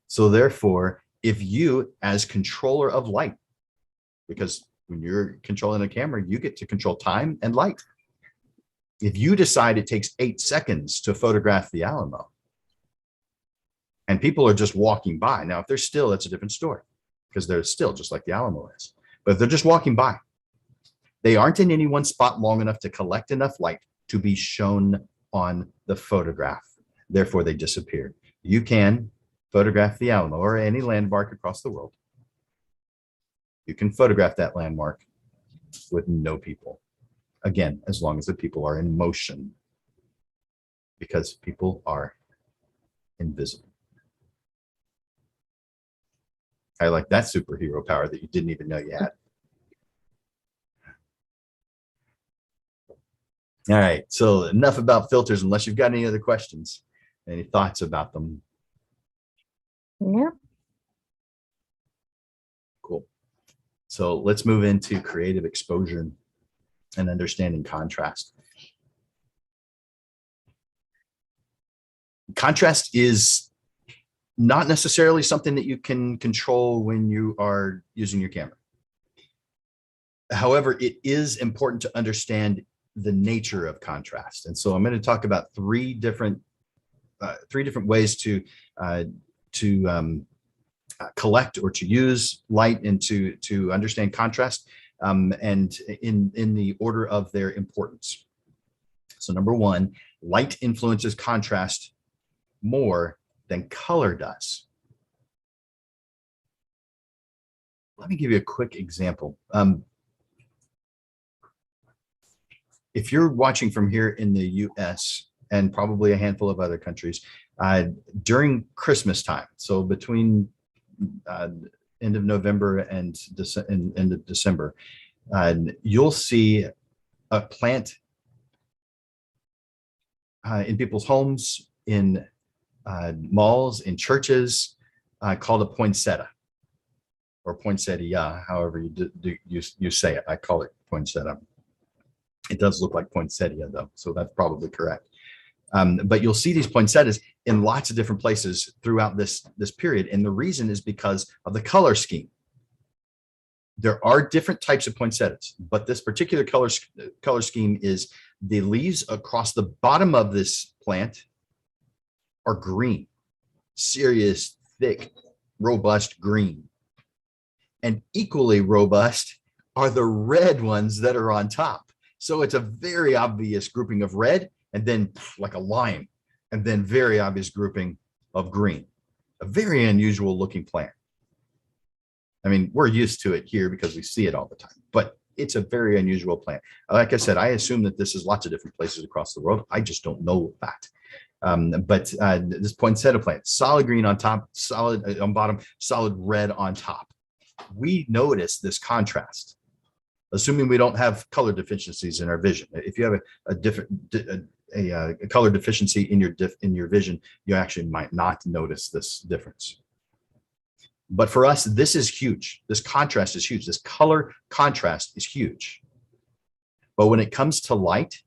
So therefore, if you, as controller of light, because when you're controlling a camera, you get to control time and light. If you decide it takes 8 seconds to photograph the Alamo, and people are just walking by. Now, if they're still, that's a different story, because they're still just like the Alamo is. But if they're just walking by, they aren't in any one spot long enough to collect enough light to be shown on the photograph. Therefore, they disappear. You can photograph the Alamo or any landmark across the world. You can photograph that landmark with no people. Again, as long as the people are in motion, because people are invisible. I like that superhero power that you didn't even know you had. All right, so enough about filters, unless you've got any other questions, any thoughts about them. Yep. Cool. So let's move into creative exposure and understanding contrast. Contrast is not necessarily something that you can control when you are using your camera. However, it is important to understand the nature of contrast. And so I'm going to talk about three different ways to collect or to use light and to understand contrast, and in the order of their importance. So number one, light influences contrast more than color does. Let me give you a quick example. If you're watching from here in the US and probably a handful of other countries, during Christmas time, so between end of November and end of December, you'll see a plant in people's homes, in malls, in churches, called a poinsettia or poinsettia, however you say it. I call it poinsettia. It does look like poinsettia though, so that's probably correct. But you'll see these poinsettias in lots of different places throughout this period, and the reason is because of the color scheme. There are different types of poinsettias, but this particular color scheme is the leaves across the bottom of this plant are green, serious, thick, robust green. And equally robust are the red ones that are on top. So it's a very obvious grouping of red, and then like a lime, and then very obvious grouping of green. A very unusual looking plant. I mean, we're used to it here because we see it all the time, but it's a very unusual plant. Like I said, I assume that this is lots of different places across the world. I just don't know that. But this poinsettia plant, solid green on top, solid on bottom, solid red on top. We notice this contrast, assuming we don't have color deficiencies in our vision. If you have a color deficiency in your vision, you actually might not notice this difference. But for us, this is huge. This contrast is huge. This color contrast is huge. But when it comes to light,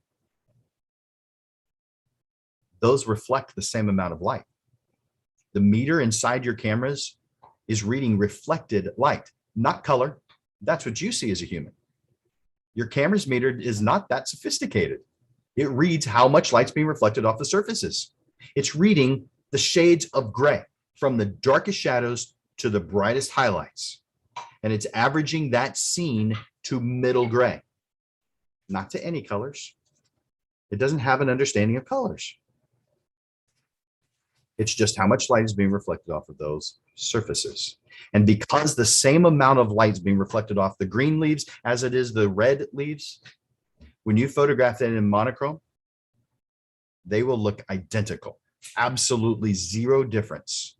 those reflect the same amount of light. The meter inside your cameras is reading reflected light, not color. That's what you see as a human. Your camera's meter is not that sophisticated. It reads how much light's being reflected off the surfaces. It's reading the shades of gray from the darkest shadows to the brightest highlights. And it's averaging that scene to middle gray, not to any colors. It doesn't have an understanding of colors. It's just how much light is being reflected off of those surfaces. And because the same amount of light is being reflected off the green leaves as it is the red leaves, when you photograph that in monochrome, they will look identical. Absolutely zero difference.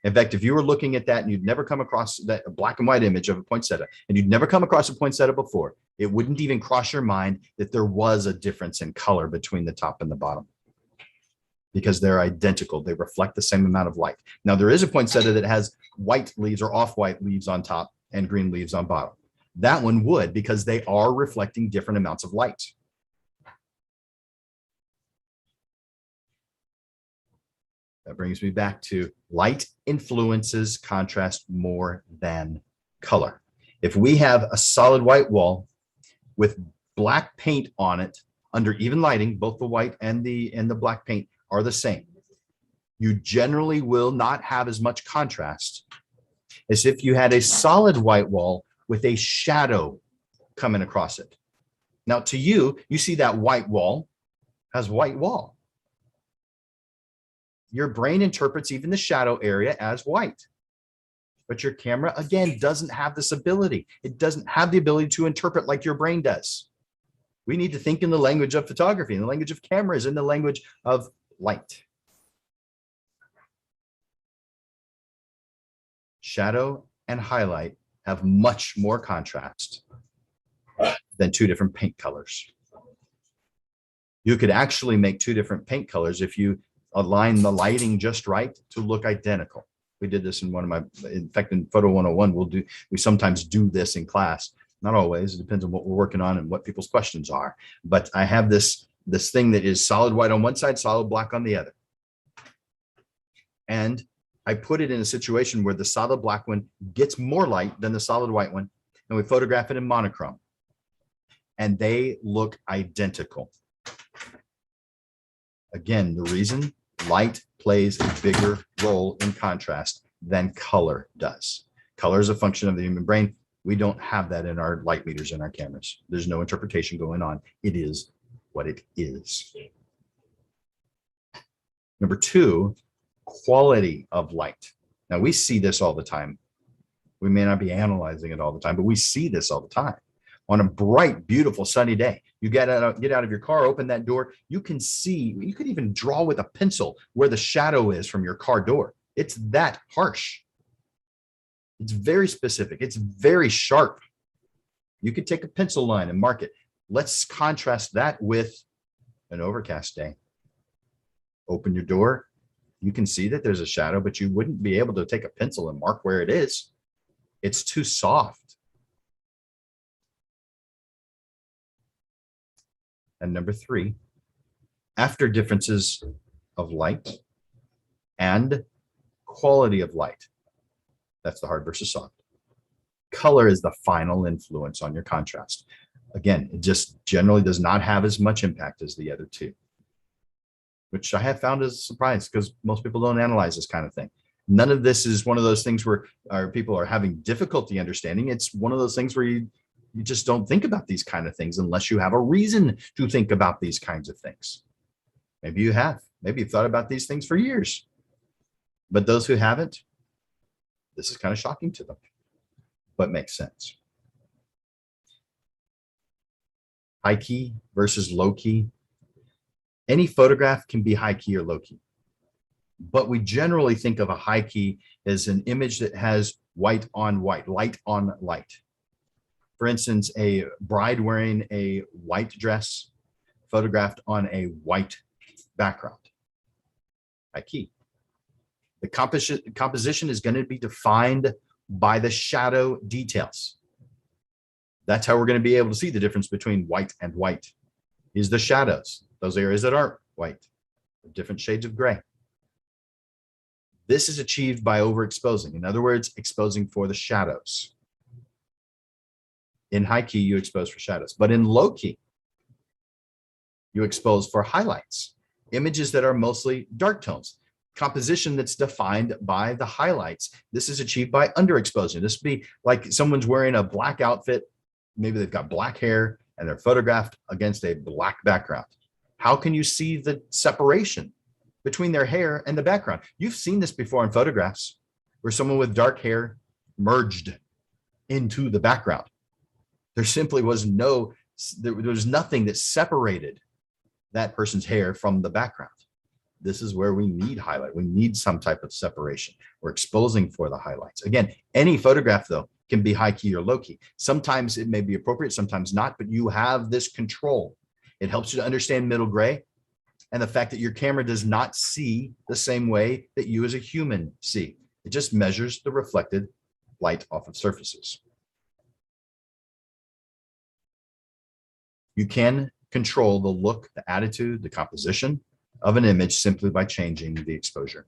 In fact, if you were looking at that and you'd never come across that black and white image of a poinsettia, and you'd never come across a poinsettia before, it wouldn't even cross your mind that there was a difference in color between the top and the bottom, because they're identical. They reflect the same amount of light. Now, there is a poinsettia that has white leaves or off-white leaves on top and green leaves on bottom. That one would, because they are reflecting different amounts of light. That brings me back to light influences contrast more than color. If we have a solid white wall with black paint on it under even lighting, both the white and the black paint are the same. You generally will not have as much contrast as if you had a solid white wall with a shadow coming across it. Now, to you, you see that white wall as white wall. Your brain interprets even the shadow area as white. But your camera, again, doesn't have this ability. It doesn't have the ability to interpret like your brain does. We need to think in the language of photography, in the language of cameras, in the language of light. Shadow and highlight have much more contrast than two different paint colors. You could actually make two different paint colors if you align the lighting just right to look identical. We did this in one of my, in fact, in Photo 101, we sometimes do this in class. Not always, it depends on what we're working on and what people's questions are. But I have this thing that is solid white on one side, solid black on the other. And I put it in a situation where the solid black one gets more light than the solid white one, and we photograph it in monochrome. And they look identical. Again, the reason light plays a bigger role in contrast than color does. Color is a function of the human brain. We don't have that in our light meters in our cameras. There's no interpretation going on. It is what it is. Number two, quality of light. Now we see this all the time. We may not be analyzing it all the time, but we see this all the time. On a bright, beautiful, sunny day, you get out of your car, open that door, you can see, you could even draw with a pencil where the shadow is from your car door. It's that harsh. It's very specific. It's very sharp. You could take a pencil line and mark it. Let's contrast that with an overcast day. Open your door. You can see that there's a shadow, but you wouldn't be able to take a pencil and mark where it is. It's too soft. And number 3, after differences of light and quality of light, that's the hard versus soft. Color is the final influence on your contrast. Again, it just generally does not have as much impact as the other 2, which I have found as a surprise because most people don't analyze this kind of thing. None of this is one of those things where people are having difficulty understanding. It's one of those things where you just don't think about these kind of things unless you have a reason to think about these kinds of things. Maybe you have. Maybe you've thought about these things for years. But those who haven't, this is kind of shocking to them, but makes sense. High key versus low key. Any photograph can be high key or low key, but we generally think of a high key as an image that has white on white, light on light. For instance, a bride wearing a white dress photographed on a white background. High key. The composition is going to be defined by the shadow details. That's how we're going to be able to see the difference between white and white. Is the shadows, those areas that aren't white, different shades of gray. This is achieved by overexposing. In other words, exposing for the shadows. In high key, you expose for shadows, but in low key, you expose for highlights, images that are mostly dark tones, composition that's defined by the highlights. This is achieved by underexposing. This would be like someone's wearing a black outfit. Maybe they've got black hair and they're photographed against a black background. How can you see the separation between their hair and the background? You've seen this before in photographs where someone with dark hair merged into the background. There simply was there was nothing that separated that person's hair from the background. This is where we need highlight. We need some type of separation. We're exposing for the highlights. Again, any photograph, though, can be high key or low key. Sometimes it may be appropriate, sometimes not, but you have this control. It helps you to understand middle gray and the fact that your camera does not see the same way that you as a human see. It just measures the reflected light off of surfaces. You can control the look, the attitude, the composition of an image simply by changing the exposure.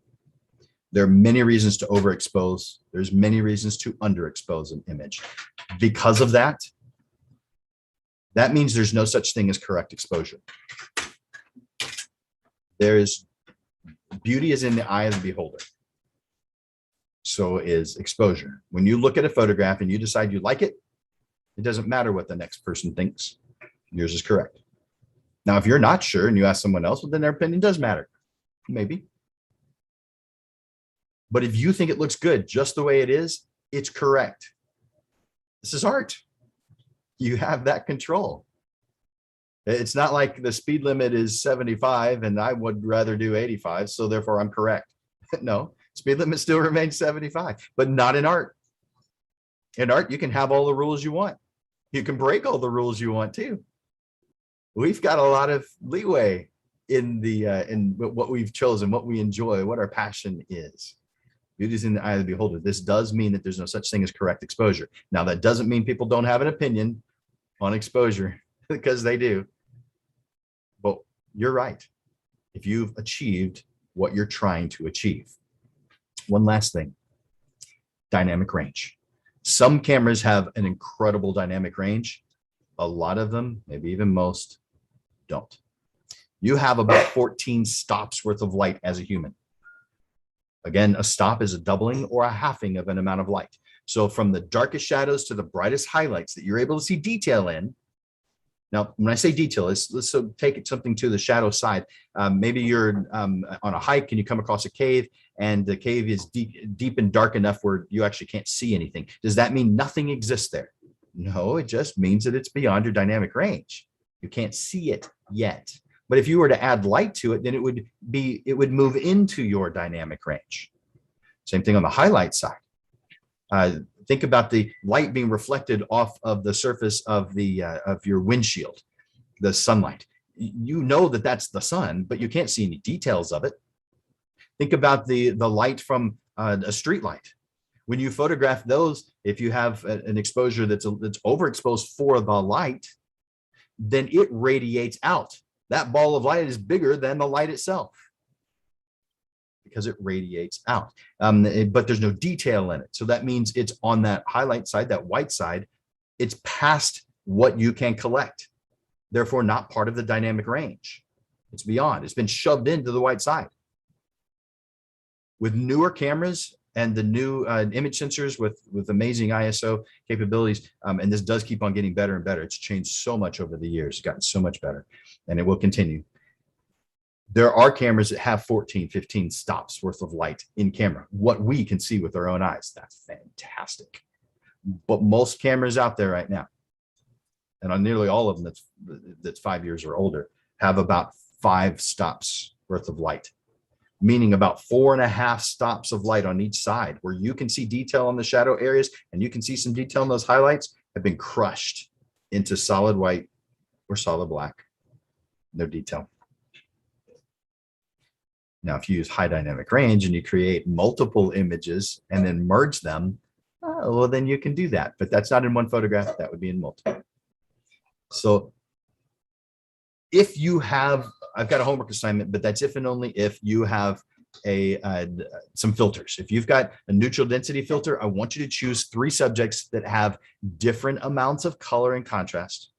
There are many reasons to overexpose. There's many reasons to underexpose an image. Because of that, that means there's no such thing as correct exposure. Beauty is in the eye of the beholder. So is exposure. When you look at a photograph and you decide you like it, it doesn't matter what the next person thinks. Yours is correct. Now, if you're not sure and you ask someone else, well, then their opinion does matter. Maybe. But if you think it looks good just the way it is, it's correct. This is art. You have that control. It's not like the speed limit is 75 and I would rather do 85, so therefore I'm correct. No, speed limit still remains 75, but not in art. In art, you can have all the rules you want. You can break all the rules you want too. We've got a lot of leeway in what we've chosen, what we enjoy, what our passion is. Beauty is in the eye of the beholder. This does mean that there's no such thing as correct exposure. Now, that doesn't mean people don't have an opinion on exposure, because they do. But you're right. If you've achieved what you're trying to achieve. One last thing, dynamic range. Some cameras have an incredible dynamic range. A lot of them, maybe even most, don't. You have about 14 stops worth of light as a human. Again, a stop is a doubling or a halving of an amount of light. So from the darkest shadows to the brightest highlights that you're able to see detail in, Now, when I say detail, let's so take it something to the shadow side. Maybe you're on a hike and you come across a cave, and the cave is deep and dark enough where you actually can't see anything. Does that mean nothing exists there? No, it just means that it's beyond your dynamic range. You can't see it yet. But if you were to add light to it, then it would move into your dynamic range. Same thing on the highlight side. Think about the light being reflected off of the surface of your windshield, the sunlight. You know that that's the sun, but you can't see any details of it. Think about the light from a street light. When you photograph those, if you have an exposure that's overexposed for the light, then it radiates out. That ball of light is bigger than the light itself, because it radiates out, but there's no detail in it. So that means it's on that highlight side, that white side, it's past what you can collect. Therefore, not part of the dynamic range. It's beyond, it's been shoved into the white side. With newer cameras and the new image sensors with amazing ISO capabilities, and this does keep on getting better and better. It's changed so much over the years, gotten so much better, and it will continue. There are cameras that have 14, 15 stops worth of light in camera, what we can see with our own eyes. That's fantastic. But most cameras out there right now, and on nearly all of them that's 5 years or older, have about 5 stops worth of light, meaning about 4.5 stops of light on each side, where you can see detail on the shadow areas and you can see some detail in those highlights, have been crushed into solid white or solid black. No detail. Now, if you use high dynamic range and you create multiple images and then merge them, well, then you can do that. But that's not in one photograph. That would be in multiple. So if you have, I've got a homework assignment, but that's if and only if you have some filters. If you've got a neutral density filter, I want you to choose 3 subjects that have different amounts of color and contrast.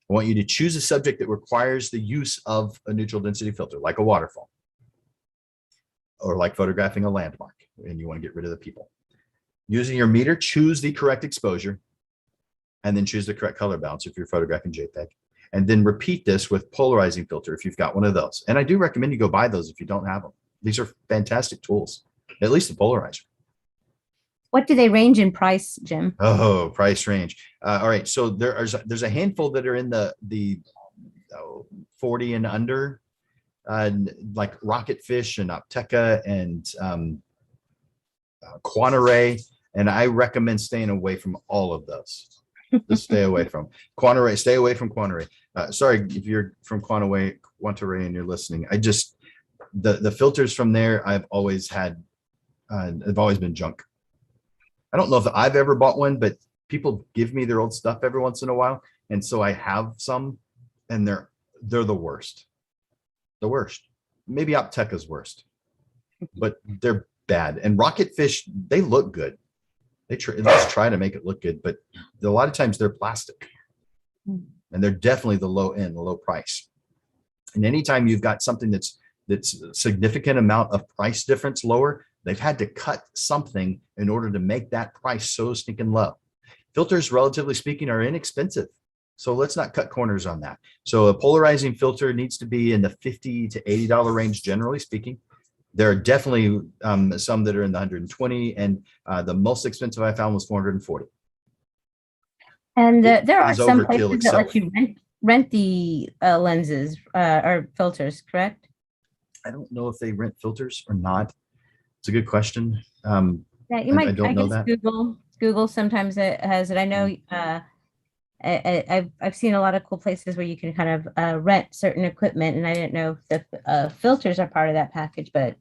I want you to choose a subject that requires the use of a neutral density filter, like a waterfall, or like photographing a landmark, and you want to get rid of the people. Using your meter, choose the correct exposure, and then choose the correct color balance if you're photographing JPEG. And then repeat this with polarizing filter if you've got one of those. And I do recommend you go buy those if you don't have them. These are fantastic tools, at least the polarizer. What do they range in price, Jim? Oh, price range. All right, so there's a handful that are in the 40 and under, like Rocket Fish and Optica and Quantaray, and I recommend staying away from all of those. Just stay away from Quantaray. Stay away from Quantaray. Sorry if you're from Quantaray and you're listening. I just the filters from there I've always had. They've always been junk. I don't know if I've ever bought one, but people give me their old stuff every once in a while, and so I have some, and they're the worst. The worst. Maybe Opteca's worst, but they're bad. And Rocket Fish, they look good. They just try to make it look good, but a lot of times they're plastic, and they're definitely the low end, the low price. And anytime you've got something that's a significant amount of price difference lower, they've had to cut something in order to make that price so stinking low. Filters, relatively speaking, are inexpensive. So let's not cut corners on that. So a polarizing filter needs to be in the $50 to $80 range, generally speaking. There are definitely some that are in the 120, and the most expensive I found was 440. And there are some overkill places that itself. let you rent the lenses or filters, correct? I don't know if they rent filters or not. It's a good question. Yeah, you might. I don't know guess that. Google sometimes it has it. I know. I've seen a lot of cool places where you can kind of rent certain equipment, and I didn't know if the filters are part of that package, but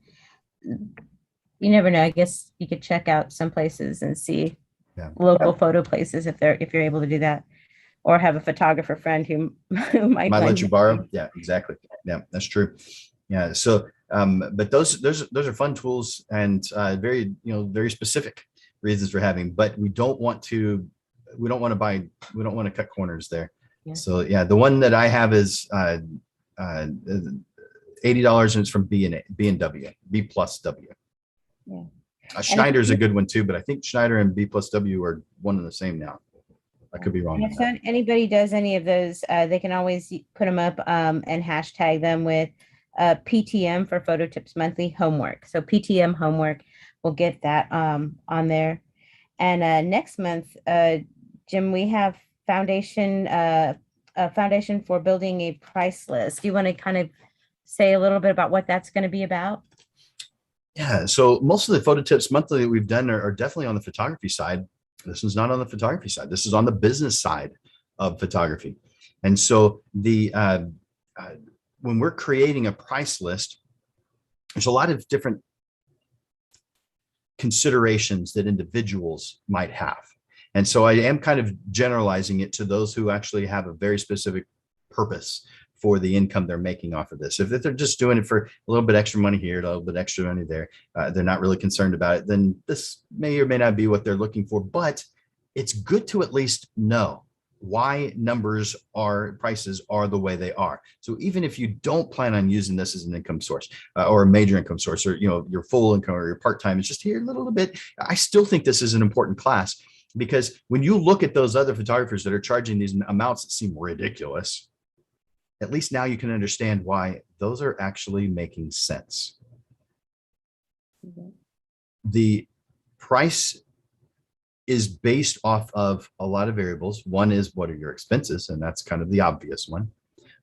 you never know. I guess you could check out some places and see local photo places if you're able to do that, or have a photographer friend who might let you borrow. Yeah, exactly. Yeah, that's true. Yeah. So, but those are fun tools, and very specific reasons for having. But we don't want to cut corners there. Yeah. So yeah, the one that I have is $80, and it's from B&W, B+W. Yeah. Schneider's a good one too, but I think Schneider and B+W are one and the same now. I could be wrong. And on if that. anybody does any of those, they can always put them up and hashtag them with PTM for Photo Tips Monthly homework. So PTM homework, we'll get that on there. And next month, Jim, we have a foundation for building a price list. Do you want to kind of say a little bit about what that's going to be about? Yeah. So most of the photo tips monthly that we've done are definitely on the photography side. This is not on the photography side. This is on the business side of photography. And so when we're creating a price list, there's a lot of different considerations that individuals might have. And so I am kind of generalizing it to those who actually have a very specific purpose for the income they're making off of this. If they're just doing it for a little bit extra money here, a little bit extra money there, they're not really concerned about it, then this may or may not be what they're looking for. But it's good to at least know why prices are the way they are. So even if you don't plan on using this as an income source or a major income source, or your full income or your part-time, it's just here a little bit, I still think this is an important class, because when you look at those other photographers that are charging these amounts that seem ridiculous, at least now you can understand why those are actually making sense. The price is based off of a lot of variables. One is, what are your expenses? And that's kind of the obvious one.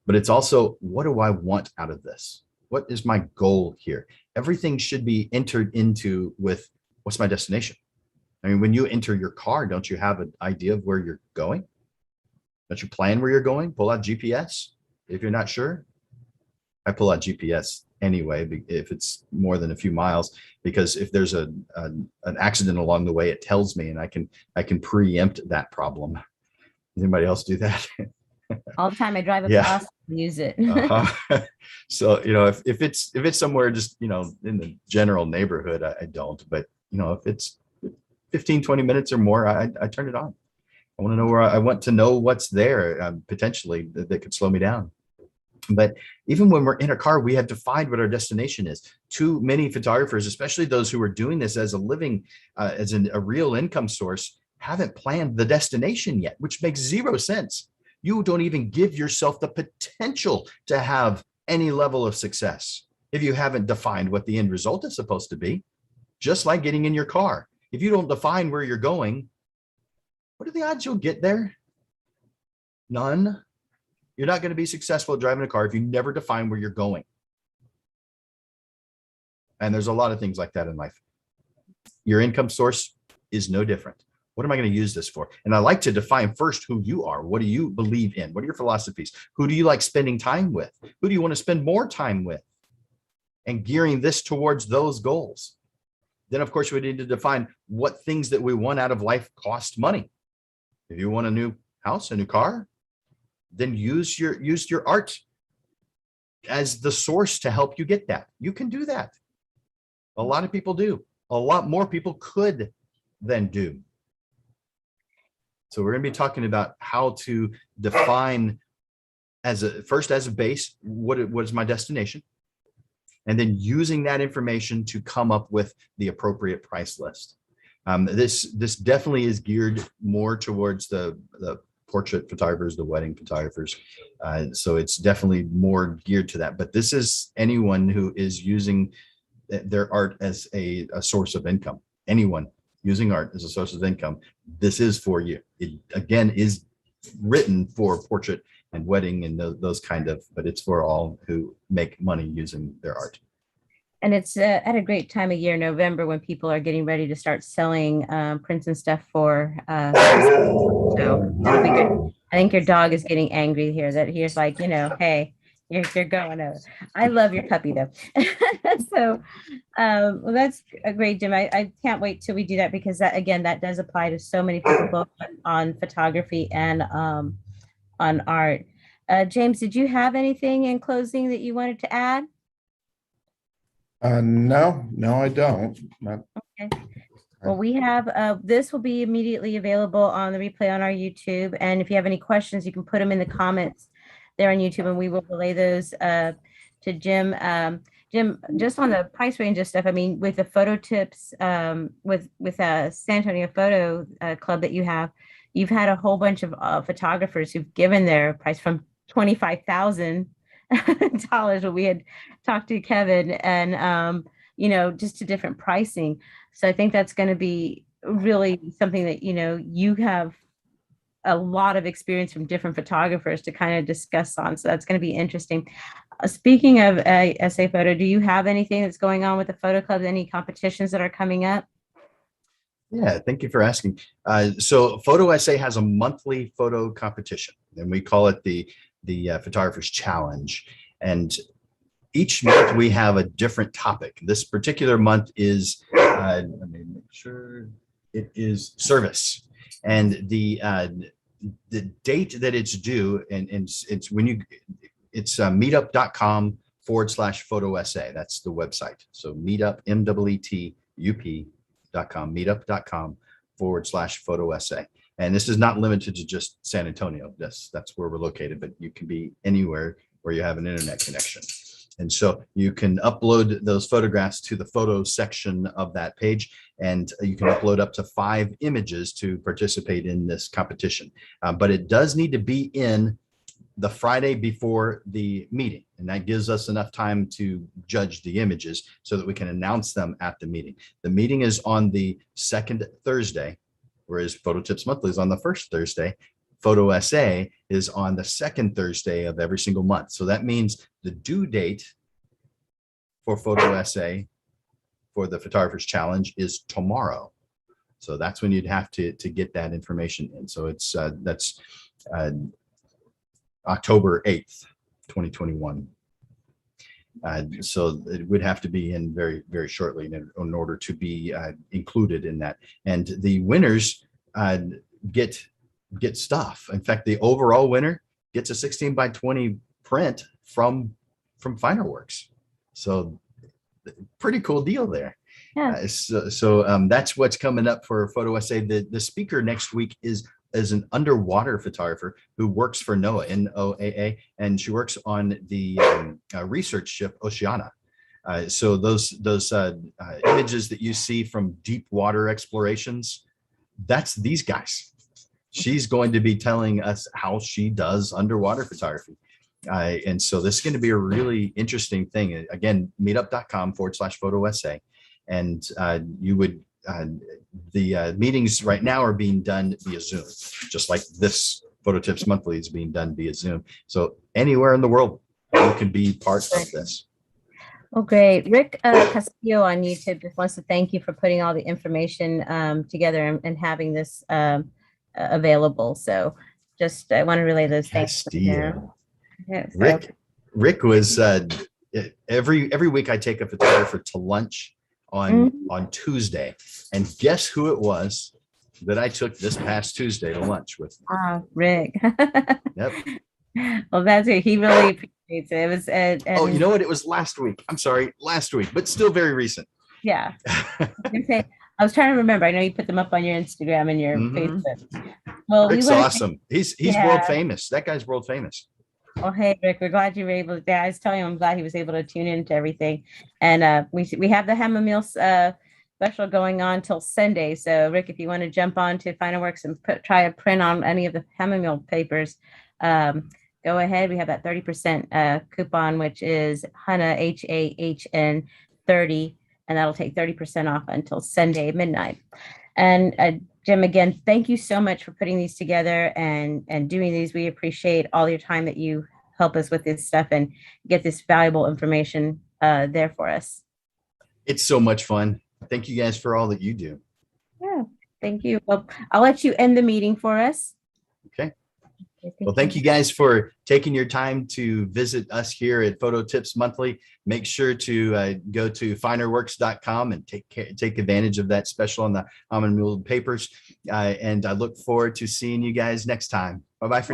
But it's also, what do I want out of this? What is my goal here? Everything should be entered into with, what's my destination? I mean, when you enter your car, don't you have an idea of where you're going? Don't you plan where you're going? Pull out GPS if you're not sure. I pull out GPS anyway, if it's more than a few miles, because if there's an accident along the way, it tells me, and I can preempt that problem. Does anybody else do that? All the time I drive Yeah. across and use it. So, if it's somewhere just, in the general neighborhood, I don't, but if it's 15-20 minutes or more, I turn it on. I want to know I want to know what's there potentially that could slow me down. But even when we're in a car, we have defined what our destination is. Too many photographers, especially those who are doing this as a living, as a real income source, haven't planned the destination yet, which makes zero sense. You don't even give yourself the potential to have any level of success if you haven't defined what the end result is supposed to be. Just like getting in your car. If you don't define where you're going, what are the odds you'll get there? None. You're not going to be successful at driving a car if you never define where you're going. And there's a lot of things like that in life. Your income source is no different. What am I going to use this for? And I like to define first who you are. What do you believe in? What are your philosophies? Who do you like spending time with? Who do you want to spend more time with? And gearing this towards those goals. Then, of course, we need to define what things that we want out of life cost money. If you want a new house, a new car, then use your art as the source to help you get that. You can do that. A lot of people do. A lot more people could than do. So we're going to be talking about how to define as a base, what is my destination? And then using that information to come up with the appropriate price list. This definitely is geared more towards the portrait photographers, the wedding photographers. So it's definitely more geared to that. But this is anyone who is using their art as a source of income. Anyone using art as a source of income, this is for you. It, again, is written for portrait and wedding and those kind of, but it's for all who make money using their art. And it's at a great time of year, November, when people are getting ready to start selling prints and stuff for so that'll be good. I think your dog is getting angry here, that he's like, hey, you're going over. I love your puppy though. So well, that's a great, Jim. I can't wait till we do that, because that, again, that does apply to so many people, both on photography and on art. James, did you have anything in closing that you wanted to add? No, I don't. Okay. Well, we have this will be immediately available on the replay on our YouTube. And if you have any questions, you can put them in the comments there on YouTube, and we will relay those to Jim. Jim, just on the price range of stuff, I mean, with the photo tips, with San Antonio Photo Club that you have, you've had a whole bunch of photographers who've given their price from $25,000 when we had talked to Kevin, and just to different pricing. So I think that's going to be really something that you have a lot of experience from different photographers to kind of discuss on. So that's going to be interesting. Speaking of SA Photo, do you have anything that's going on with the photo club? Any competitions that are coming up? Yeah, thank you for asking. So Photo SA has a monthly photo competition, and we call it the Photographer's Challenge. And each month we have a different topic. This particular month is, let me make sure, it is service. And the date that it's due, and it's when you, it's meetup.com/photo essay. That's the website. So meetup, meetup.com, meetup.com/photo essay. And this is not limited to just San Antonio. That's where we're located, but you can be anywhere where you have an internet connection. And so you can upload those photographs to the photos section of that page, and you can upload up to 5 images to participate in this competition. But it does need to be in the Friday before the meeting, and that gives us enough time to judge the images so that we can announce them at the meeting. The meeting is on the second Thursday, whereas Photo Tips Monthly is on the first Thursday. Photo SA is on the second Thursday of every single month. So that means the due date for Photo SA for the Photographer's Challenge is tomorrow. So that's when you'd have to get that information in. So it's that's October 8th, 2021. So it would have to be in very, very shortly in order to be included in that. And the winners get stuff. In fact, the overall winner gets a 16x20 print from Finerworks. So pretty cool deal there. Yeah. So that's what's coming up for Photo SA. The speaker next week is an underwater photographer who works for NOAA, NOAA, and she works on the research ship Oceana. So those images that you see from deep water explorations, that's these guys. She's going to be telling us how she does underwater photography. And so this is going to be a really interesting thing. Again, meetup.com/photo essay. And you would, the meetings right now are being done via Zoom, just like this Photo Tips Monthly is being done via Zoom. So anywhere in the world, you can be part of this. Well, great. Rick Castillo on YouTube just wants to thank you for putting all the information together and having this available. So just I want to relay those thanks. Yeah, so. Rick was every week I take a photographer to lunch on Tuesday, and guess who it was that I took this past Tuesday to lunch with? Rick. Yep. Well, that's it. He really appreciates it. It was oh, you know what? It was last week. I'm sorry, last week, but still very recent. Yeah. I was trying to remember. I know you put them up on your Instagram and your Facebook. Well, Rick's awesome. He's world famous. That guy's world famous. Well, hey, Rick, we're glad you were able to. I was telling him I'm glad he was able to tune into everything. And we have the chamomile special going on till Sunday. So, Rick, if you want to jump on to Finerworks and try a print on any of the chamomile papers, go ahead. We have that 30% coupon, which is HAHN, HAHN 30, and that'll take 30% off until Sunday midnight. And Jim, again, thank you so much for putting these together and doing these. We appreciate all your time that you help us with this stuff and get this valuable information there for us. It's so much fun. Thank you guys for all that you do. Yeah, thank you. Well, I'll let you end the meeting for us. Okay. Well, thank you guys for taking your time to visit us here at Photo Tips Monthly. Make sure to go to finerworks.com and take advantage of that special on the almond mule papers. And I look forward to seeing you guys next time. Bye-bye for now.